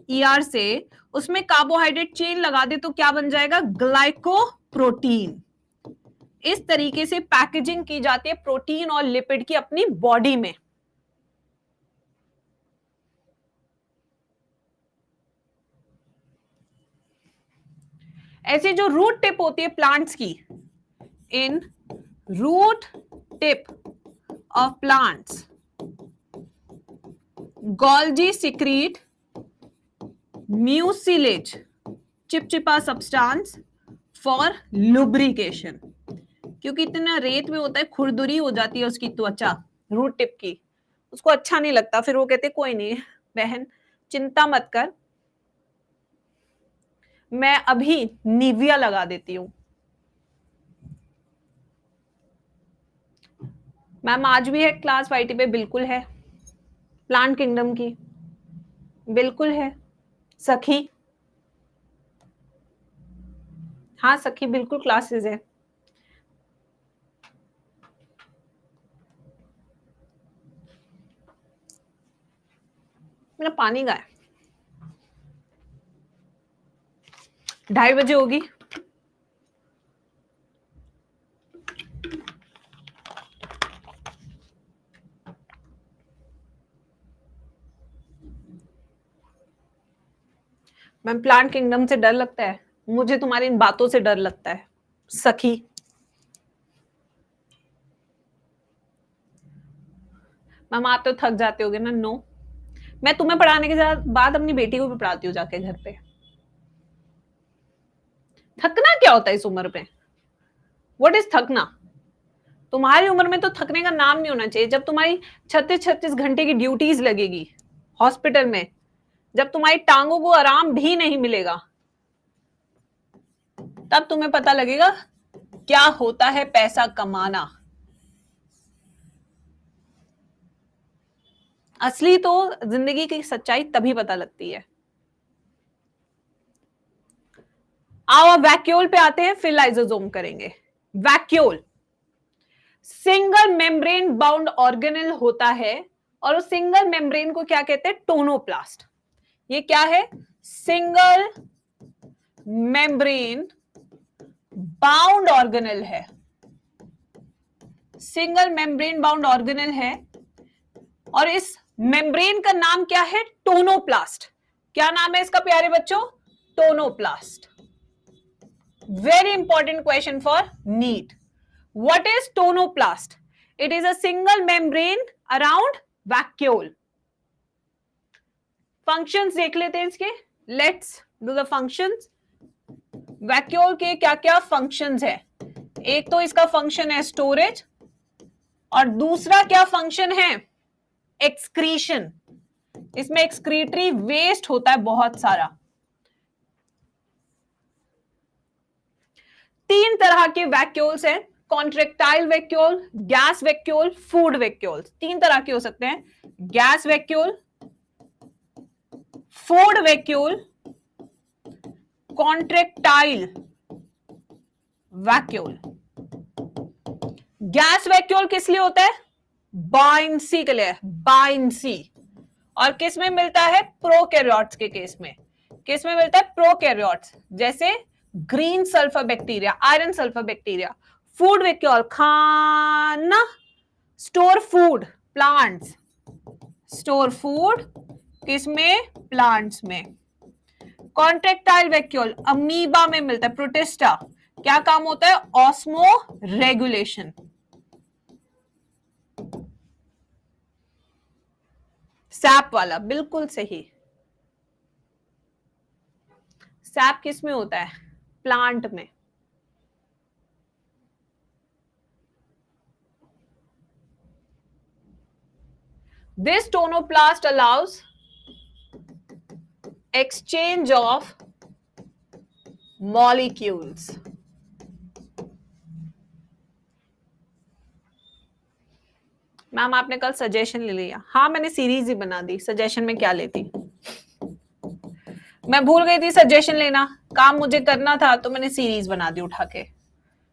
S1: ईआर से, उसमें कार्बोहाइड्रेट चेन लगा दे तो क्या बन जाएगा? ग्लाइकोप्रोटीन। इस तरीके से पैकेजिंग की जाती है प्रोटीन और लिपिड की अपनी बॉडी में। ऐसी जो रूट टिप होती है प्लांट्स की, in root tip of plants Golgi secrete mucilage चिपचिपा सब्सटेंस फॉर लुब्रिकेशन। क्योंकि इतना रेत में होता है, खुरदुरी हो जाती है उसकी त्वचा रूट टिप की, उसको अच्छा नहीं लगता। फिर वो कहते कोई नहीं बहन, चिंता मत कर, मैं अभी निविया लगा देती हूं। मैम आज भी है क्लास वाईटी पे? बिल्कुल है। प्लांट किंगडम की बिल्कुल है। सखी, हाँ सखी बिल्कुल क्लासेस है। मेरा पानी का है, 2:30 बजे होगी। मैम प्लांट किंगडम से डर लगता है, मुझे तुम्हारी इन बातों से डर लगता है सखी। मैम आप तो थक जाते होगे ना? नो, मैं तुम्हें पढ़ाने के बाद अपनी बेटी को भी पढ़ाती हूँ जाके घर पे। थकना क्या होता है इस उम्र में? व्हाट इज थकना? तुम्हारी उम्र में तो थकने का नाम नहीं होना चाहिए। जब तुम्हारी 36 घंटे की ड्यूटीज लगेगी हॉस्पिटल में, जब तुम्हारी टांगों को आराम भी नहीं मिलेगा, तब तुम्हें पता लगेगा क्या होता है पैसा कमाना। असली तो जिंदगी की सच्चाई तभी पता लगती है। आओ वैक्यूल पे आते हैं, फिर लाइसोसोम करेंगे। Vacuole single membrane bound organelle होता है, और उस सिंगल मेम्ब्रेन को क्या कहते हैं? टोनोप्लास्ट। ये क्या है? सिंगल मेम्ब्रेन बाउंड ऑर्गेनेल है, सिंगल मेम्ब्रेन बाउंड ऑर्गेनेल है। और इस मेम्ब्रेन का नाम क्या है? टोनोप्लास्ट। क्या नाम है इसका प्यारे बच्चों? Tonoplast. Very important question for NEET. What is tonoplast? It is a single membrane around vacuole. Functions देख लेते हैं इसके। Let's do the functions. Vacuole के क्या क्या फंक्शंस है? एक तो इसका फंक्शन है स्टोरेज, और दूसरा क्या फंक्शन है? एक्सक्रीशन। इसमें एक्सक्रीटरी वेस्ट होता है बहुत सारा। 3 तरह के वैक्यूल्स हैं, contractile vacuole, gas vacuole, food vacuole. 3 तरह के हो सकते हैं, gas vacuole, food vacuole, contractile vacuole. Gas vacuole किस लिए होता है? बाइंसी के लिए, बाइंसी। और किस में मिलता है? प्रोकैरियोट्स के केस में। किस में मिलता है? प्रोकैरियोट्स, जैसे green sulphur bacteria, iron sulphur bacteria. Food vacuole खाना, store food, plants, store food किसमें? प्लांट्स में। कॉन्ट्रेक्टाइल वैक्यूल अमीबा में मिलता है, प्रोटिस्टा। क्या काम होता है? Osmo regulation. सैप वाला बिल्कुल सही। सैप किस में होता है? प्लांट में। This tonoplast allows exchange of molecules. Ma'am आपने कल सजेशन ले लिया? हाँ मैंने सीरीज ही बना दी, सजेशन में क्या लेती? मैं भूल गई थी सजेशन लेना, काम मुझे करना था तो मैंने सीरीज बना दी उठा के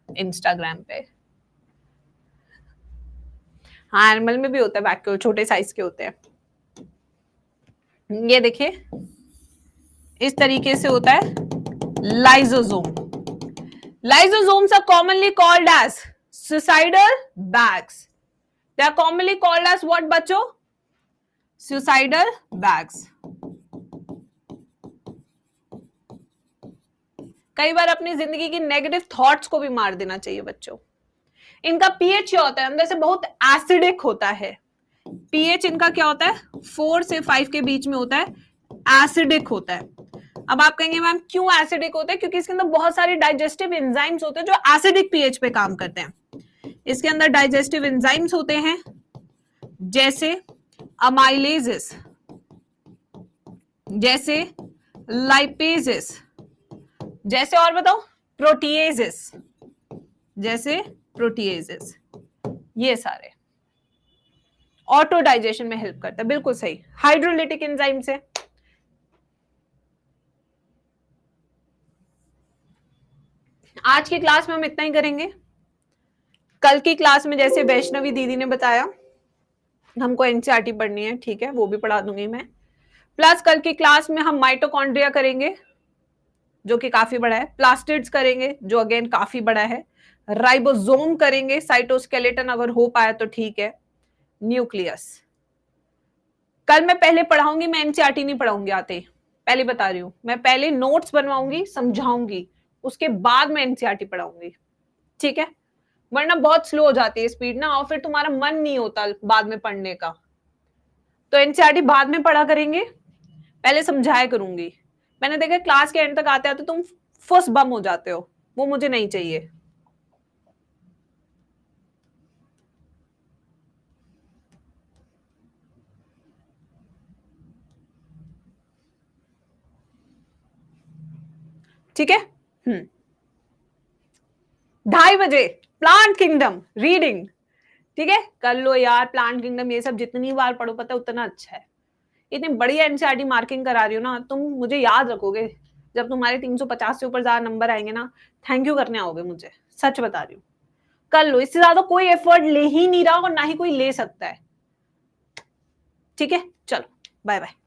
S1: इंस्टाग्राम पे। हाँ एनिमल में भी होता है वैक्यूल, छोटे साइज के होते हैं। ये देखिए इस तरीके से होता है lysosome. Lysosomes are commonly called as suicidal bags. They are commonly called as what बच्चों? Suicidal bags. कई बार अपनी जिंदगी की नेगेटिव थॉट्स को भी मार देना चाहिए बच्चों। इनका पीएच क्या होता है, अंदर से बहुत एसिडिक होता है। पीएच इनका क्या होता है, 4 से 5 के बीच में होता है, एसिडिक होता है। अब आप कहेंगे मैम क्यों एसिडिक होता है, क्योंकि इसके अंदर बहुत सारे डाइजेस्टिव एंजाइम्स होते हैं जो एसिडिक पीएच पे काम करते हैं। इसके अंदर डाइजेस्टिव एंजाइम्स होते हैं जैसे अमाइलेजेस, जैसे लाइपेजेस, जैसे और बताओ प्रोटीएजेस, जैसे प्रोटीएजेस, ये सारे ऑटो डाइजेशन में हेल्प करता है। बिल्कुल सही, हाइड्रोलिटिक एंजाइम से। आज की क्लास में हम इतना ही करेंगे। कल की क्लास में जैसे वैष्णवी दीदी ने बताया हमको एनसीईआरटी पढ़नी है, ठीक है, वो भी पढ़ा दूंगी मैं। प्लस कल की क्लास में हम माइटोकॉन्ड्रिया करेंगे जो कि काफी बड़ा है, प्लास्टिड्स करेंगे जो अगेन काफी बड़ा है, राइबोसोम करेंगे, साइटोस्केलेटन अगर हो पाया तो ठीक है, न्यूक्लियस। कल मैं पहले पढ़ाऊंगी, मैं एनसीईआरटी नहीं पढ़ाऊंगी आते, पहले बता रही हूं। मैं पहले नोट्स बनवाऊंगी, समझाऊंगी, उसके बाद मैं एनसीईआरटी पढ़ाऊंगी, ठीक है, वरना बहुत स्लो हो जाती है स्पीड ना, और फिर तुम्हारा मन नहीं होता बाद में पढ़ने का। तो एनसीईआरटी बाद में पढ़ा करेंगे, पहले समझाया करूंगी। मैंने देखा क्लास के एंड तक आते आते तुम फर्स्ट बम हो जाते हो, वो मुझे नहीं चाहिए। ठीक है, 2:30 बजे प्लांट किंगडम रीडिंग, ठीक है, कर लो यार प्लांट किंगडम, ये सब जितनी बार पढ़ो पता उतना अच्छा है। इतनी बढ़िया एनसीईआरटी मार्किंग करा रही हो ना तुम, मुझे याद रखोगे जब तुम्हारे 350 से ऊपर ज्यादा नंबर आएंगे ना, थैंक यू करने आओगे मुझे, सच बता रही हूँ। कर लो, इससे ज्यादा कोई एफर्ट ले ही नहीं रहा और ना ही कोई ले सकता है। ठीक है, चलो बाय बाय।